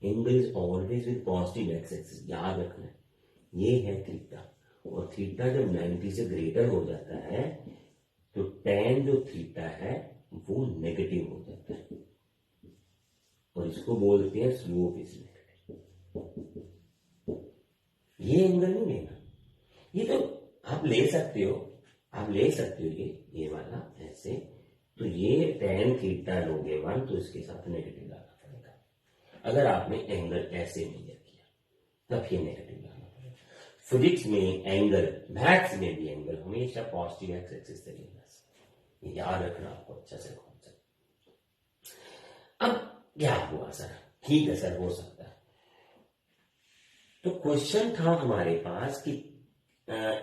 angle is always with positive x axis, याद रखना है, ये है थीटा, और थीटा जब 90 से ग्रेटर हो जाता है तो tan जो थीटा है वो नेगेटिव हो जाता है, और इसको बोलते हैं स्लोप इज नेगेटिव। ये एंगल नहीं लेना, ये तो आप ले सकते हो, ये वाला ऐसे, तो ये tan थीटा लोगे 1 तो इसके साथ नेगेटिव लाना पड़ेगा। अगर आपने एंगल ऐसे मेजर किया तब ये नेगेटिव लाना पड़ेगा। फिजिक्स में एंगल, मैथ्स में भी एंगल हमेशा पॉजिटिव एक्स एक्सिस से लेना, ये याद रखना आपको अच्छा से कॉन्सेप्ट। अब क्या हुआ सर, ठीक है सर, हो सकता है, तो क्वेश्चन था हमारे पास कि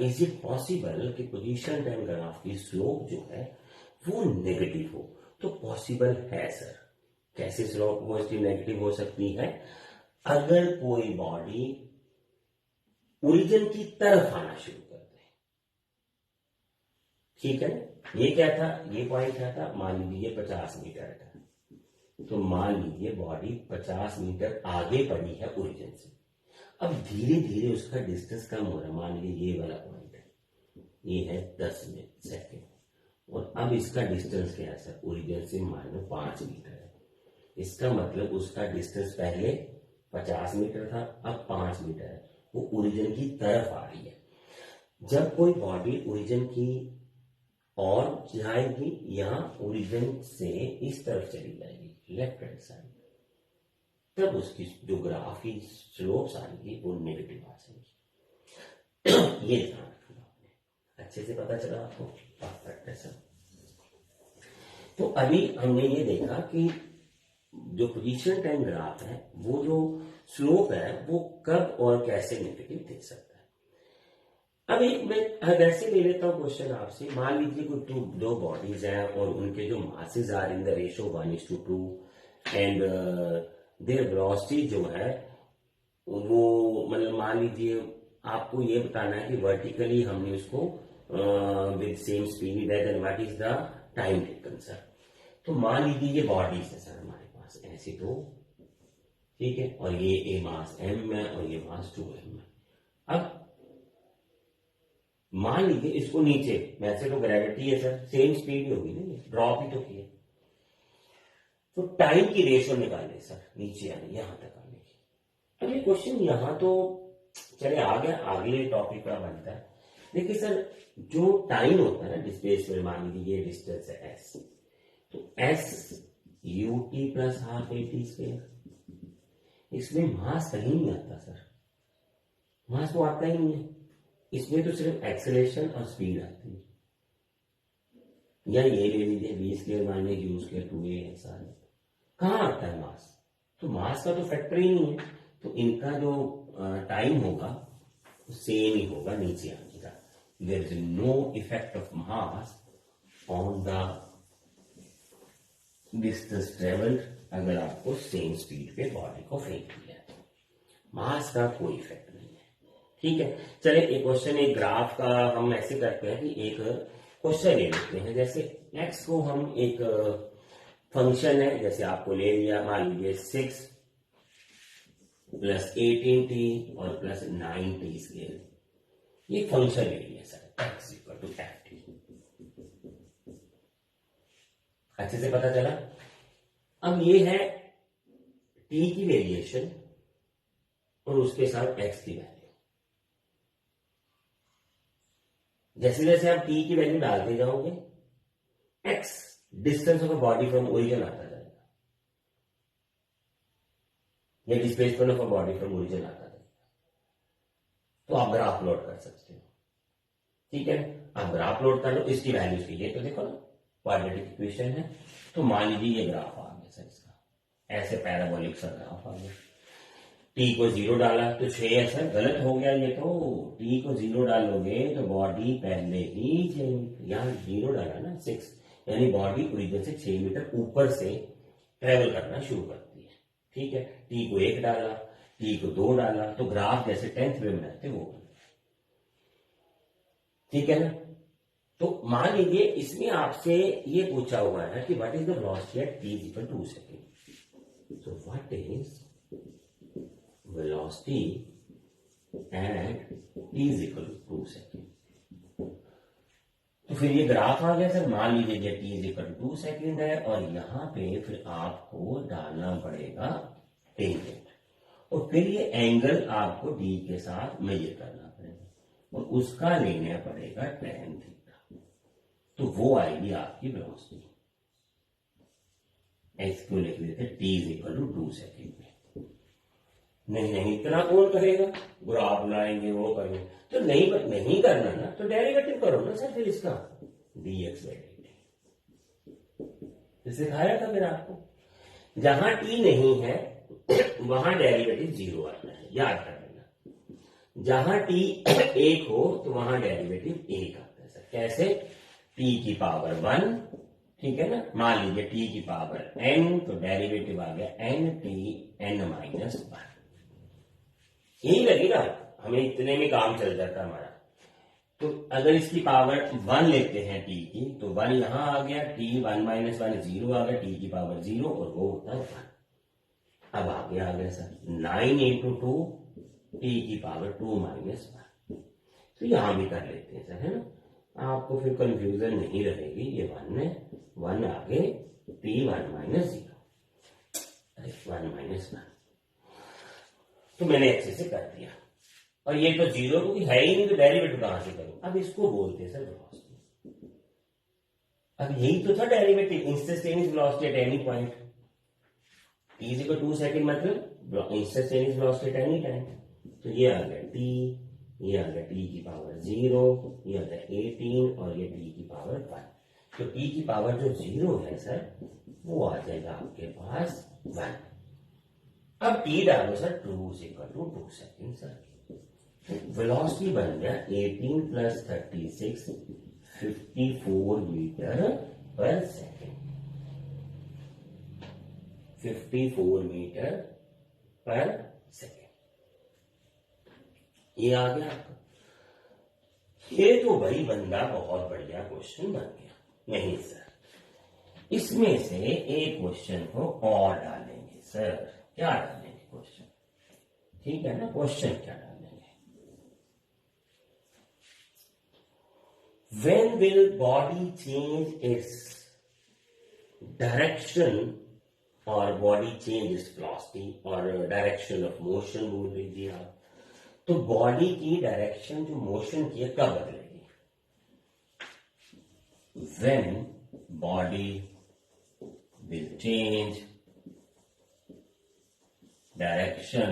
इज इट पॉसिबल कि पोजीशन टाइम ग्राफ की स्लोप जो है वो नेगेटिव हो, तो पॉसिबल है सर। कैसे स्लोप पॉजिटिव नेगेटिव हो सकती है, अगर कोई बॉडी ओरिजिन की तरफ आना शुरू कर दे, ठीक है ना। ये क्या था, ये पॉइंट क्या था, मान लीजिए 50 मीटर था, तो मान लीजिए बॉडी 50 मीटर आगे पड़ी है ओरिजिन से, अब धीरे धीरे उसका डिस्टेंस कम हो रहा है, मान लीजिए ये वाला पॉइंट है, ये है 10 सेकेंड, और अब इसका डिस्टेंस क्या है सर, ओरिजिन से मान लो 5 मीटर है, इसका मतलब उसका डिस्टेंस पहले 50 मीटर था, अब 5 मीटर है, वो ओरिजिन की तरफ आ रही है। जब कोई बॉडी ओरिजिन की और जाएगी, यहां ओरिजिन से इस तरफ चली जाएगी लेफ्ट हैंड साइड, तब उसकी जो ग्राफ की स्लोप्स आएंगी वो नेगेटिव आ जाएंगी। ये ध्यान रखना आपने, अच्छे से पता चला आपको, परफेक्ट है सर। तो अभी हमने ये देखा कि जो पोजीशन टाइम ग्राफ है वो जो स्लोप है वो कब और कैसे नेगेटिव दे सकता है। अभी मैं वैसे ले लेता हूं क्वेश्चन आपसे, मान लीजिए कोई दो बॉडीज हैं और उनके जो masses are in the ratio 1:2 and their velocity जो है वो, मतलब मान लीजिए आपको ये बताना है कि वर्टिकली हमने उसको with same speed then what is the time taken sir. तो मान लीजिए ये बॉडीज है सर हमारे पास ऐसे दो, ठीक है, और ये ए मास m है और ये मास 2m है। अब मान लीजिए इसको नीचे, वैसे तो ग्रेविटी है सर, सेम स्पीड होगी ना, ये ड्रॉप ही तो किए, तो टाइम की रेशो निकाले सर नीचे आने, यहां तक आने की। अब ये क्वेश्चन यहां तो चले आ गया, अगले टॉपिक का बनता है। देखिए सर जो टाइम होता है ना डिस्प्लेसमेंट, मान लीजिए ये डिस्टेंस है s, तो s ut plus half at square, इसमें मास कहीं नहीं आता सर, मास तो आता ही नहीं है, इसमें तो सिर्फ एक्सेलरेशन और स्पीड आती है। या ये ले लीजिए v square minus u square 2a ऐसा है, कहाँ आता है मास, तो मास का तो फैक्टर ही नहीं है, तो इनका जो टाइम होगा सेम ही होगा नीचे आने का। There is no effect of mass on the distance travelled, अगर आपको सेम स्पीड पे बॉडी को फेंक दिया है, मास का कोई इफेक्ट नहीं है, ठीक है। चले एक क्वेश्चन, एक ग्राफ का हम ऐसे करते हैं कि एक क्वेश्चन ले लेते हैं, जैसे x को हम एक फंक्शन है, जैसे आपको ले लिया, मान लीजिए 6 प्लस 18t और प्लस 9t स्केल, ये फंक्शन ले लिया sir x equal to ft, अच्छे से पता चला। अब ये है t की वेरिएशन और उसके साथ x की वैल्यू, जैसे जैसे आप t की वैल्यू डालते जाओगे x distance of a body from origin आता जाएगा, या displacement of a body from origin आता जाएगा, तो आप ग्राफ प्लॉट कर सकते हो, ठीक है। आप ग्राफ प्लॉट कर लो, इसकी वैल्यूज कीजिए, तो देखो ना क्वाड्रेटिक इक्वेशन है, तो मान लीजिए ये ग्राफ आ गया सर, इसका ऐसे पैराबोलिक सा ग्राफ आ गया, t को 0 डाला तो 6 है सर, गलत हो गया ये, तो t को 0 डालोगे तो बॉडी पहले ही यहाँ 0 डाला ना 6, यानी बॉडी ओरिजिन से 6 मीटर ऊपर से ट्रेवल करना शुरू करती है, ठीक है, टी को 1 डाला, टी को 2 डाला, तो ग्राफ जैसे 10th में बनाते वो, ठीक है ना। तो मान लीजिए इसमें आपसे ये पूछा हुआ है कि what is the velocity at t equal to 2 second. So what is velocity at t equal to 2 second. तो फिर ये ग्राफ आ गया सर। मान लीजिए t इक्वल टू 2 सेकेंड है और यहां पे फिर आपको डालना पड़ेगा टेंजेंट, और फिर ये एंगल आपको d के साथ मेजर करना पड़ेगा और उसका लेना पड़ेगा tan थीटा, तो वो आएगी आपकी वेलोसिटी। इसको लिख देते t इक्वल टू 2 सेकेंड में। नहीं इतना कौन करेगा, ग्राफ लाएंगे वो करेंगे, तो नहीं करना ना, तो डेरिवेटिव करो ना सर फिर इसका dx बाई dt। सिखाया था फिर आपको, जहां t नहीं है वहां डेरिवेटिव 0 आता है, याद कर लेना। जहां t 1 हो तो वहां डेरिवेटिव 1 आता है सर। कैसे, t की पावर 1, ठीक है ना। मान लीजिए t की पावर n, तो डेरिवेटिव आ गया n माइनस 1। यही लगेगा, हमें इतने में काम चल जाता हमारा। तो अगर इसकी पावर 1 लेते हैं t की, तो 1 यहां आ गया, t 1 माइनस 1 0 आ गया, t की पावर 0 और वो होता है 1। अब आगे आ गया सर 9 इंटू 2 t की पावर 2 माइनस 1। तो यहां भी कर लेते हैं सर, है ना, आपको फिर कंफ्यूजन नहीं रहेगी। ये 1 है, 1 आगे t 1 माइनस 0, 1 माइनस 1, तो मैंने अच्छे से कर दिया। और ये तो 0 क्योंकि है ही नहीं, तो डेरिवेटिव कहां से करूं। अब इसको बोलते हैं सर वेलोसिटी। अब यही तो था derivative, instantaneous velocity at any point. t is equal 2 second मतलब instantaneous velocity at any time. तो ये आ गया t, ये आ गया t की पावर 0, ये आ गया 18 और ये t की पावर 1। तो t की पावर जो 0 है सर वो आ जाएगा आपके पास 1। अब t डालो sir 2 equal to 2 second sir. Velocity बन गया 18 plus 36 54 metre per second. 54 metre per second ये आ गया आपका। ये तो भाई बंदा बहुत बढ़िया क्वेश्चन बन गया। नहीं सर, इसमें से एक क्वेश्चन को और डालेंगे सर। क्या डालेंगे क्वेश्चन, ठीक है ना, क्वेश्चन क्या डालेंगे, when will body change its direction or body change its velocity or direction of motion बोल लीजिए आप। तो बॉडी की डायरेक्शन जो मोशन की है कब बदलेगी, when body will change direction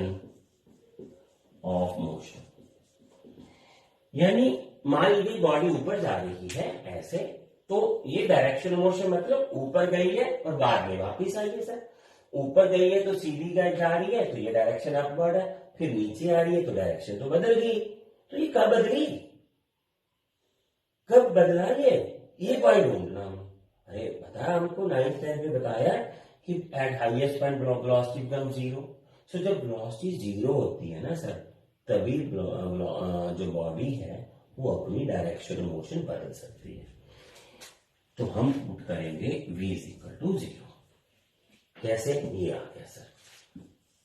of motion. यानी मान लीजिए बॉडी ऊपर जा रही है ऐसे, तो ये डायरेक्शन मोशन मतलब ऊपर गई है और बाद में वापस आई है सर। ऊपर गई है तो सीधी जा रही है, तो ये डायरेक्शन अपवर्ड है, फिर नीचे आ रही है तो डायरेक्शन तो बदल गई। तो ये कब बदली, कब बदला ये पॉइंट ढूंढना हम। अरे पता है हमको 9th टाइम में बताया कि eight highest point velocity become 0। सो जब वेलोसिटी 0 होती है ना सर, तभी जो बॉडी है वो अपनी डायरेक्शन मोशन बदल सकती है। तो हम पुट करेंगे v इज इक्वल टू 0। कैसे, ये आ गया sir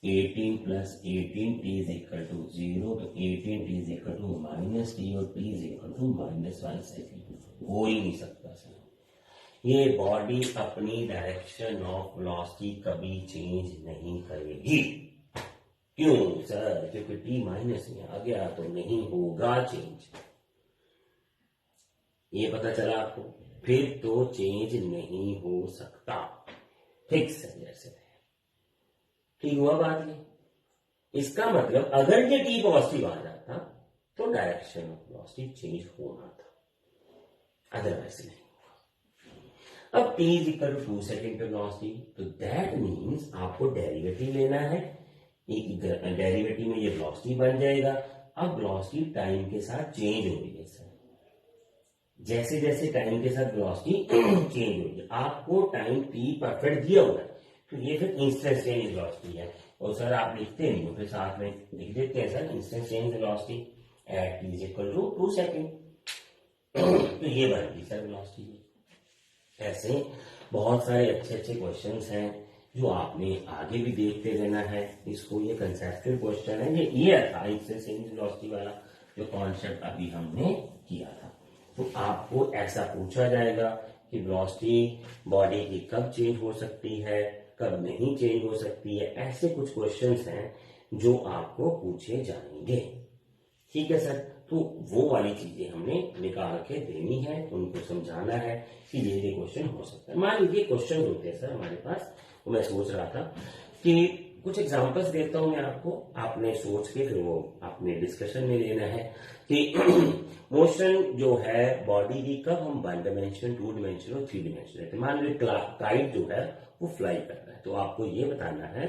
18 plus 18 t is equal to 0, तो 18 t is equal to minus t और t is equal to minus 1 second. हो ही नहीं सकता सर, ये बॉडी अपनी डायरेक्शन ऑफ वेलोसिटी कभी चेंज नहीं करेगी। क्यों सर, क्योंकि t माइनस में आ गया तो नहीं होगा चेंज। ये पता चला आपको, फिर तो चेंज नहीं हो सकता, फिक्स है जैसे। ठीक हुआ बात ये। इसका मतलब अगर ये t पॉजिटिव आ जाता तो डायरेक्शन ऑफ वेलोसिटी चेंज होना था, अदरवाइज नहीं होगा। अब t is equal to 2 second पे वेलोसिटी, तो दैट मीन्स आपको डेरिवेटिव लेना है। एक डेरिवेटिव में ये वेलोसिटी बन जाएगा। अब वेलोसिटी टाइम के साथ चेंज हो रही है सर, जैसे जैसे टाइम के साथ वेलोसिटी चेंज हो रही है। आपको टाइम t परफेक्ट दिया हुआ है, तो ये फिर इंस्टेंटेनियस वेलोसिटी है। और सर आप लिखते नहीं हो, फिर साथ में लिख देते हैं sir instantaneous velocity at t is equal to 2 second. तो ये बन गई सर वेलोसिटी। ऐसे बहुत सारे अच्छे अच्छे क्वेश्चंस हैं जो आपने आगे भी देखते रहना है इसको। ये कंसेप्चुअल क्वेश्चन है, ये था इंस्टेंटेनियस वेलोसिटी वाला जो कॉन्सेप्ट अभी हमने किया था। तो आपको ऐसा पूछा जाएगा कि वेलोसिटी बॉडी की कब चेंज हो सकती है, कब नहीं चेंज हो सकती है। ऐसे कुछ क्वेश्चंस हैं जो आपको पूछे जाएंगे। ठीक है सर, तो वो वाली चीजें हमने निकाल के देनी है, उनको समझाना है कि ये क्वेश्चन हो सकता है। मान लीजिए क्वेश्चन होते हैं सर हमारे पास, तो मैं सोच रहा था कि कुछ एग्जांपल्स देता हूं मैं आपको, आपने सोच के फिर वो आपने डिस्कशन में लेना है कि मोशन जो है बॉडी की कब हम 1 डायमेंशन, 2 डायमेंशन और 3 डायमेंशन लेते हैं। मान लीजिए काइट जो है वो फ्लाई कर रहा है, तो आपको ये बताना है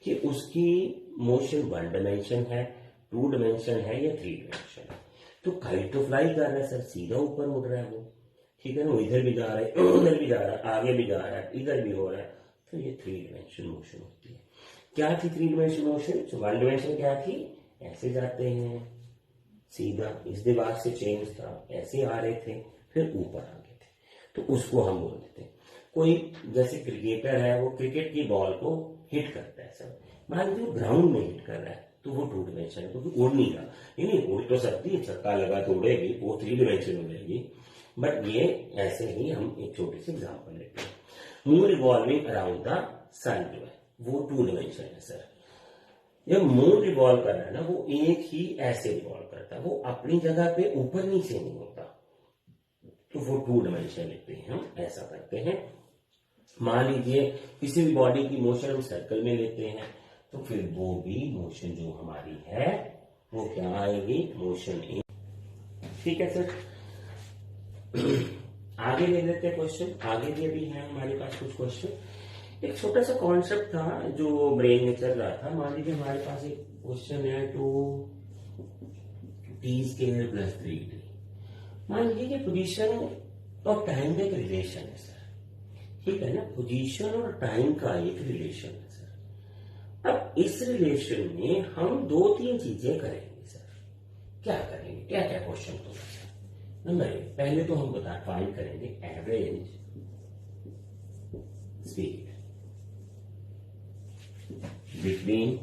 कि उसकी मोशन 1 डायमेंशन है, 2 डायमेंशन है या 3 डायमेंशन है। तो काइट तो फ्लाई कर रहा है सर, सीधा ऊपर उड़ रहा है वो, ठीक है ना, इधर भी जा रहा है, उधर भी जा रहा है, आगे भी जा रहा है, इधर भी हो रहा है। तो ये 3 डायमेंशन मोशन होती है। क्या थी 3 डायमेंशन मोशन? 1 डायमेंशन क्या थी, ऐसे जाते हैं सीधा, इस दिमाग से चेंज था, ऐसे आ रहे थे, फिर ऊपर आ गए थे, तो उसको हम बोल देते हैं। कोई जैसे क्रिकेटर है, वो क्रिकेट की बॉल को हिट करता है सर, मान लीजिए ग्राउंड में हिट कर रहा है, तो वो 2 डायमेंशन है, क्योंकि उड़ नहीं रहा। नहीं उड़ तो सकती है, छक्का लगा तो उड़ेगी, वो 3 डायमेंशन हो जाएगी। बट ये ऐसे ही हम एक छोटी सी एग्जाम्पल लेते हैं। मून रिवॉल्विंग अराउंड द सन जो है वो 2 डायमेंशन है सर। जब मून रिवॉल्व कर रहा है ना, वो एक ही ऐसे रिवॉल्व करता है, वो अपनी जगह पे ऊपर नीचे नहीं होता, तो वो 2 डायमेंशन लेते हैं, हम ऐसा करते हैं। मान लीजिए किसी भी बॉडी की मोशन हम सर्कल में लेते हैं, तो फिर वो भी मोशन जो हमारी है वो क्या आएगी, मोशन इन। ठीक है सर, आगे ले लेते हैं क्वेश्चन। आगे भी है हमारे पास कुछ क्वेश्चन। एक छोटा सा कॉन्सेप्ट था जो ब्रेन में चल रहा था। मान लीजिए हमारे पास एक क्वेश्चन है, to T square plus 3t। मान लीजिए कि पोजीशन और टाइम का एक रिलेशन है सर, ठीक है ना, पोजीशन और टाइम का एक रिलेशन है सर। अब इस रिलेशन में हम 2-3 चीजें करेंगे सर। क्या करेंगे, क्या क्या क्वेश्चन होगा सर? नंबर 1, पहले तो हम फाइंड करेंगे एवरेज स्पीड बिटवीन,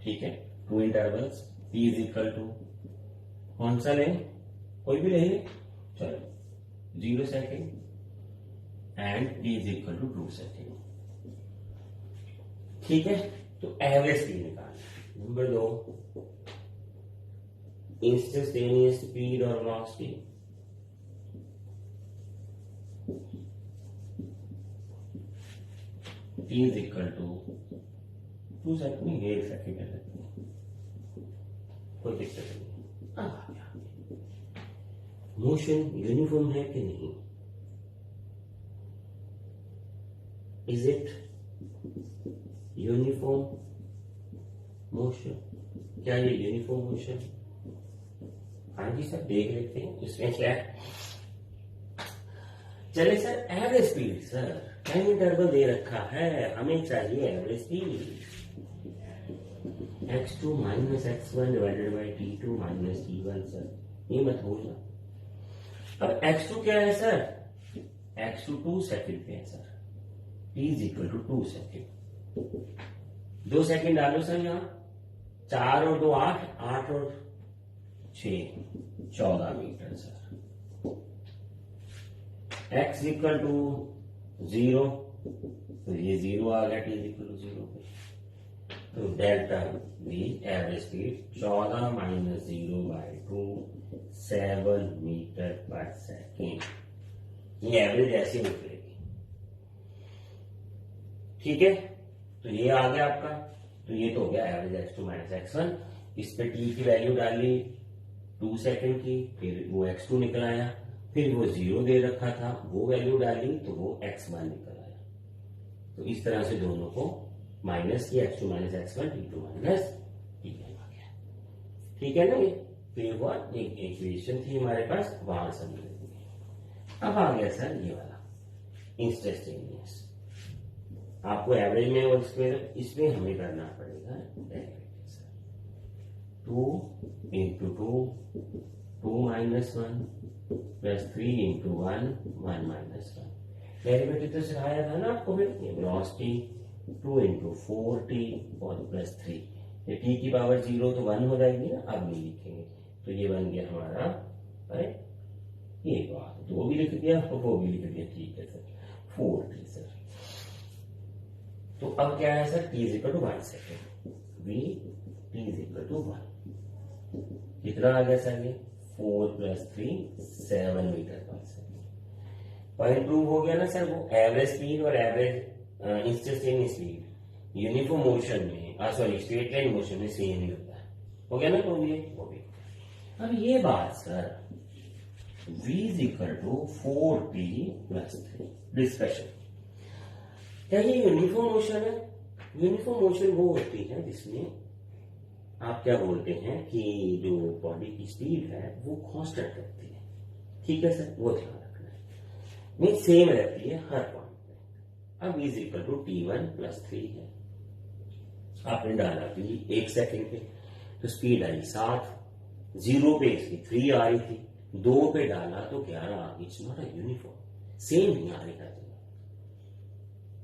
ठीक है, 2 intervals, t is equal to कौन सा लें, कोई भी लेंगे, चलो 0 second and t is equal to 2 second. ठीक है, तो एवरेज स्पीड निकालना। नंबर 2, इंस्टेंटेनियस स्पीड और velocity, t is equal to 2 second, 1 second है, कोई दिक्कत नहीं। मोशन यूनिफॉर्म है कि नहीं, इज इट यूनिफॉर्म मोशन, क्या ये यूनिफॉर्म मोशन? हाँ जी सर, देख लेते हैं इसमें क्या है। चले sir, average speed sir, time interval दे रखा है, हमें चाहिए average speed. x2 minus x1 divided by t2 minus t1 sir, ये मत भूलना। अब x2 क्या है सर, x2 2 सेकेंड पे है sir, t is equal to 2 second. 2 second डालो सर, यहां 4 और 2 8, 8 और 6 14 metre sir. x equal to 0, तो ये 0 आ गया, t इज इक्वल टू 0 पे, तो delta v average speed 14 minus 0 by 2 7 metre per second. ये एवरेज ऐसे निकलेगी। ठीक है, तो ये आ गया आपका, तो ये तो हो गया एवरेज x2 माइनस x1। इस पे t की वैल्यू डाली 2 सेकेंड की, फिर वो x2 निकल आया, फिर वो 0 दे रखा था, वो वैल्यू डाली तो वो x1 निकल आया। तो इस तरह से दोनों को माइनस किया, x2 minus x1, t2 minus t1 आ गया। ठीक है ना, ये फिर हुआ एक इक्वेशन थी हमारे पास, वहां समझ लेंगे। अब आ गया सर ये वाला, इंस्टेंटेनियस। आपको एवरेज में और इसमें हमें करना पड़ेगा derivative. 2 into 2 minus 1 plus 3 into 1 1 minus 1। Derivative तो सिखाया था ना आपको फिर वेलोसिटी 2 इंटू 4t और प्लस 3। ये t की पावर 0 तो 1 हो जाएगी ना, अब नहीं लिखेंगे तो ये बन गया हमारा, अरे ये बात तो वो भी लिख दिया वो भी लिख दिया, ठीक है सर 4t सर। तो अब क्या है sir, t is equal to 1 second, v t is equal to 1। कितना आ गया सर ये 4 plus 3 7 metre per second. Point prove हो गया ना सर। वो एवरेज स्पीड और average instantaneous speed uniform motion में सॉरी स्ट्रेट लाइन मोशन में सेम ही होता है। हो गया ना, तो ये वो भी। अब ये बात sir v is equal to 4t plus 3 discussion, क्या ये यूनिफॉर्म मोशन है? यूनिफॉर्म मोशन वो होती है जिसमें आप क्या बोलते हैं कि जो बॉडी की स्पीड है वो कांस्टेंट रहती है, ठीक है सर, वो ध्यान रखना है, मीन सेम रहती है हर पॉइंट पे। अब is equal to t1 plus 3 है, आपने डाला भी 1 सेकेंड पे तो स्पीड आई 7, 0 पे इसकी 3 आ रही थी, 2 पे डाला तो 11 आ गई। It's not a uniform, same नहीं आ रही है,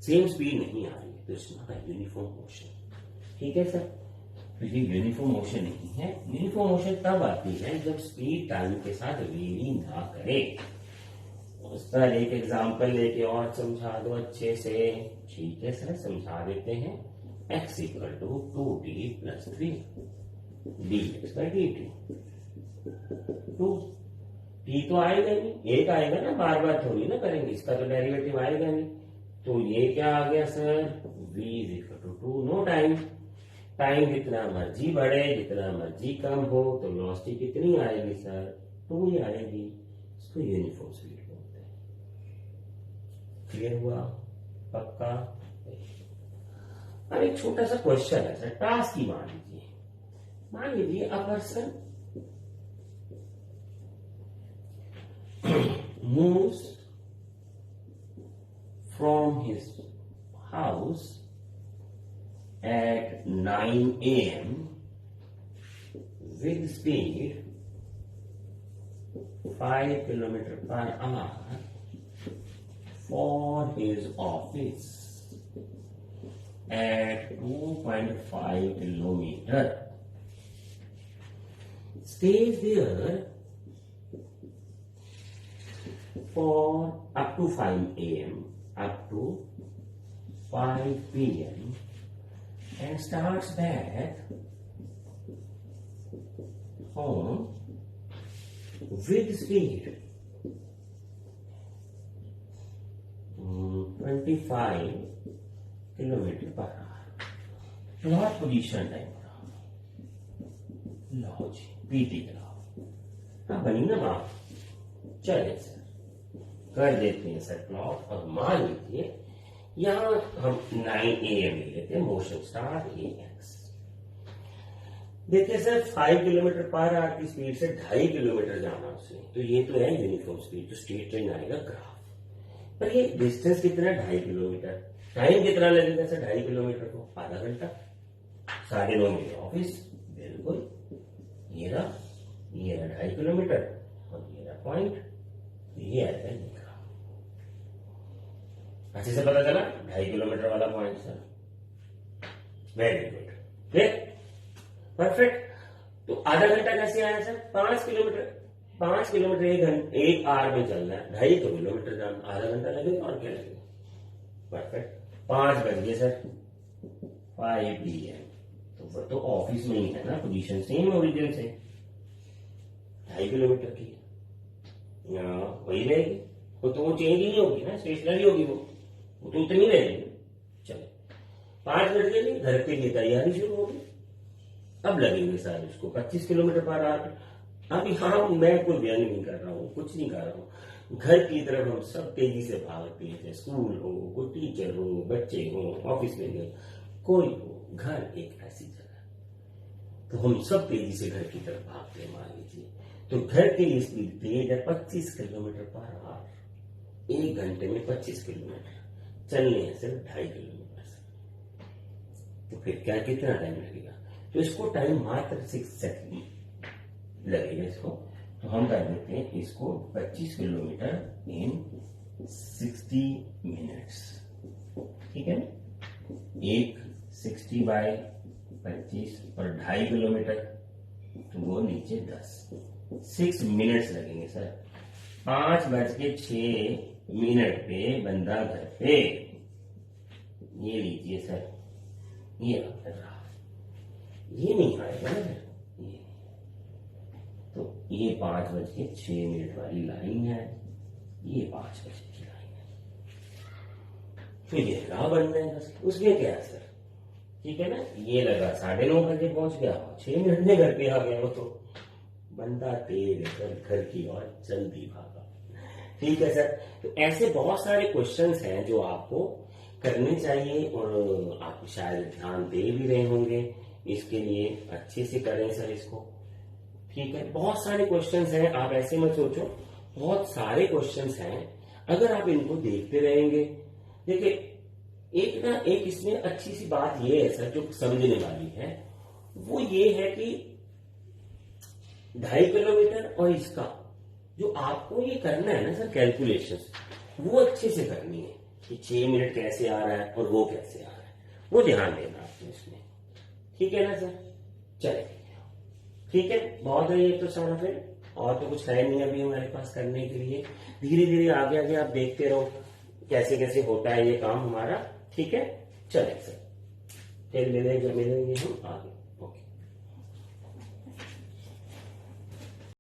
सेम स्पीड नहीं आ रही है, तो it's not a uniform motion, ठीक है सर। तो ये यूनिफॉर्म मोशन नहीं है। यूनिफॉर्म मोशन तब आती है जब स्पीड टाइम के साथ वेरी ना करे। उसका एक एग्जांपल लेके और समझा दो अच्छे से, ठीक है सर, समझा देते हैं। x equal to 2t plus 3 dx by dt। तो t तो आएगा नहीं, एक आएगा ना, बार बार थोड़ी ना करेंगे, इसका तो डेरिवेटिव आएगा नहीं। तो ये क्या आ गया sir, v is equal to 2, no time. Time जितना मर्जी बढ़े जितना मर्जी कम हो तो वेलोसिटी कितनी आएगी सर, 2 ही आएगी। इसको यूनिफॉर्म स्पीड बोलते हैं। क्लियर हुआ? पक्का? अब एक छोटा सा क्वेश्चन है सर, टास्क की मान लीजिए a person moves from his house at 9 a.m. with speed 5 km per hour for his office at 2.5 kilometer. Stays there for up to 5 a.m. up to 5 p.m. and starts back home with speed 25 kilometre per hour. Plot position time लो जी, PT कराओ। हाँ बनी ना बात, चलिए sir कर देते हैं सर प्लॉट। और मान लीजिए यहां हम 9 AM लेते हैं, मोशन स्टार्ट AX। देखिए सर 5 किलोमीटर पर आवर की स्पीड से 2.5 किलोमीटर जाना उसे, तो ये तो है यूनिफॉर्म स्पीड, तो स्ट्रेट लाइन आएगा ग्राफ। पर ये डिस्टेंस कितना है, 2.5 किलोमीटर। टाइम कितना लगेगा सर 2.5 किलोमीटर को, आधा घंटा। 9:30 बजे ऑफिस, बिल्कुल ये रहा 2.5 किलोमीटर और ये रहा पॉइंट, ये आएगा ये ग्राफ। अच्छे से पता चला 2.5 किलोमीटर वाला point sir, very good, clear, perfect. तो आधा घंटा कैसे आया सर, 5 किलोमीटर 1 आवर में चल रहा है, 2.5 किलोमीटर जाना, आधा घंटा लगेगा और क्या लगेगा, परफेक्ट। 5 बज गए सर, 5 PM, तो वो तो ऑफिस में ही है ना, पोजीशन सेम ओरिजिन से 2.5 किलोमीटर की वही रहेगी, तो वो चेंज ही नहीं होगी ना, स्टेशनरी होगी वो तो उतनी रहेगी। चलो 5 बज गए, घर के लिए तैयारी शुरू होगी। अब लगेंगे सर उसको 25 किलोमीटर पर आवर। अब यहाँ मैं कोई बयान नहीं कर रहा हूँ, कुछ नहीं कर रहा हूँ, घर की तरफ हम सब तेजी से भागते हैं, स्कूल हो, कोई टीचर हो, बच्चे हो, ऑफिस में गए, कोई हो, घर एक ऐसी जगह, तो हम सब तेजी से घर की तरफ भागते हैं मान लीजिए। तो घर की स्पीड तेज है 25 किलोमीटर पर आवर, 1 घंटे में 25 किलोमीटर चलने हैं सिर्फ 2.5 किलोमीटर। तो फिर क्या कितना टाइम लगेगा? तो इसको टाइम मात्र 6 सेकंड लगेगा इसको। तो हम कर देते हैं इसको 25 किलोमीटर इन 60 मिनट्स। ठीक है ना? 1/60/25 और 2.5 किलोमीटर, तो वो नीचे 10, 6 मिनट्स लगेंगे सर। 5:06 पे बंदा घर पे। ये लीजिए सर, ये रहा, ये नहीं आएगा ना ये। तो ये 5:06 वाली लाइन है, ये 5 बजे की लाइन है। तो ये राह बन जाएगा। उसमें क्या है सर? ठीक है ना? ये लगा 9:30 बजे पहुंच गया, 6 मिनट में घर पे आ गया। वो तो बंदा तेज है सर, घर की ओर जल्दी भागा। ठीक है सर। तो ऐसे बहुत सारे क्वेश्चंस हैं जो आपको करने चाहिए और आप शायद ध्यान दे भी रहे होंगे। इसके लिए अच्छे से करें सर इसको। ठीक है, बहुत सारे क्वेश्चंस हैं, आप ऐसे मत सोचो, बहुत सारे क्वेश्चंस हैं। अगर आप इनको देखते रहेंगे, देखिए एक इसमें अच्छी सी बात ये है सर, जो समझने वाली है, वो ये है कि 2.5 किलोमीटर और इसका जो आपको ये करना है ना सर कैलकुलेशन, वो अच्छे से करनी है कि 6 मिनट कैसे आ रहा है और वो कैसे आ रहा है, वो ध्यान देना आपको इसमें। ठीक है ना सर? चले, ठीक है, बहुत है ये तो सारा। फिर और तो कुछ है नहीं अभी हमारे पास करने के लिए। धीरे धीरे आगे आगे आप देखते रहो कैसे कैसे होता है ये काम हमारा। ठीक है, चले सर, फिर मिलेंगे हम आगे।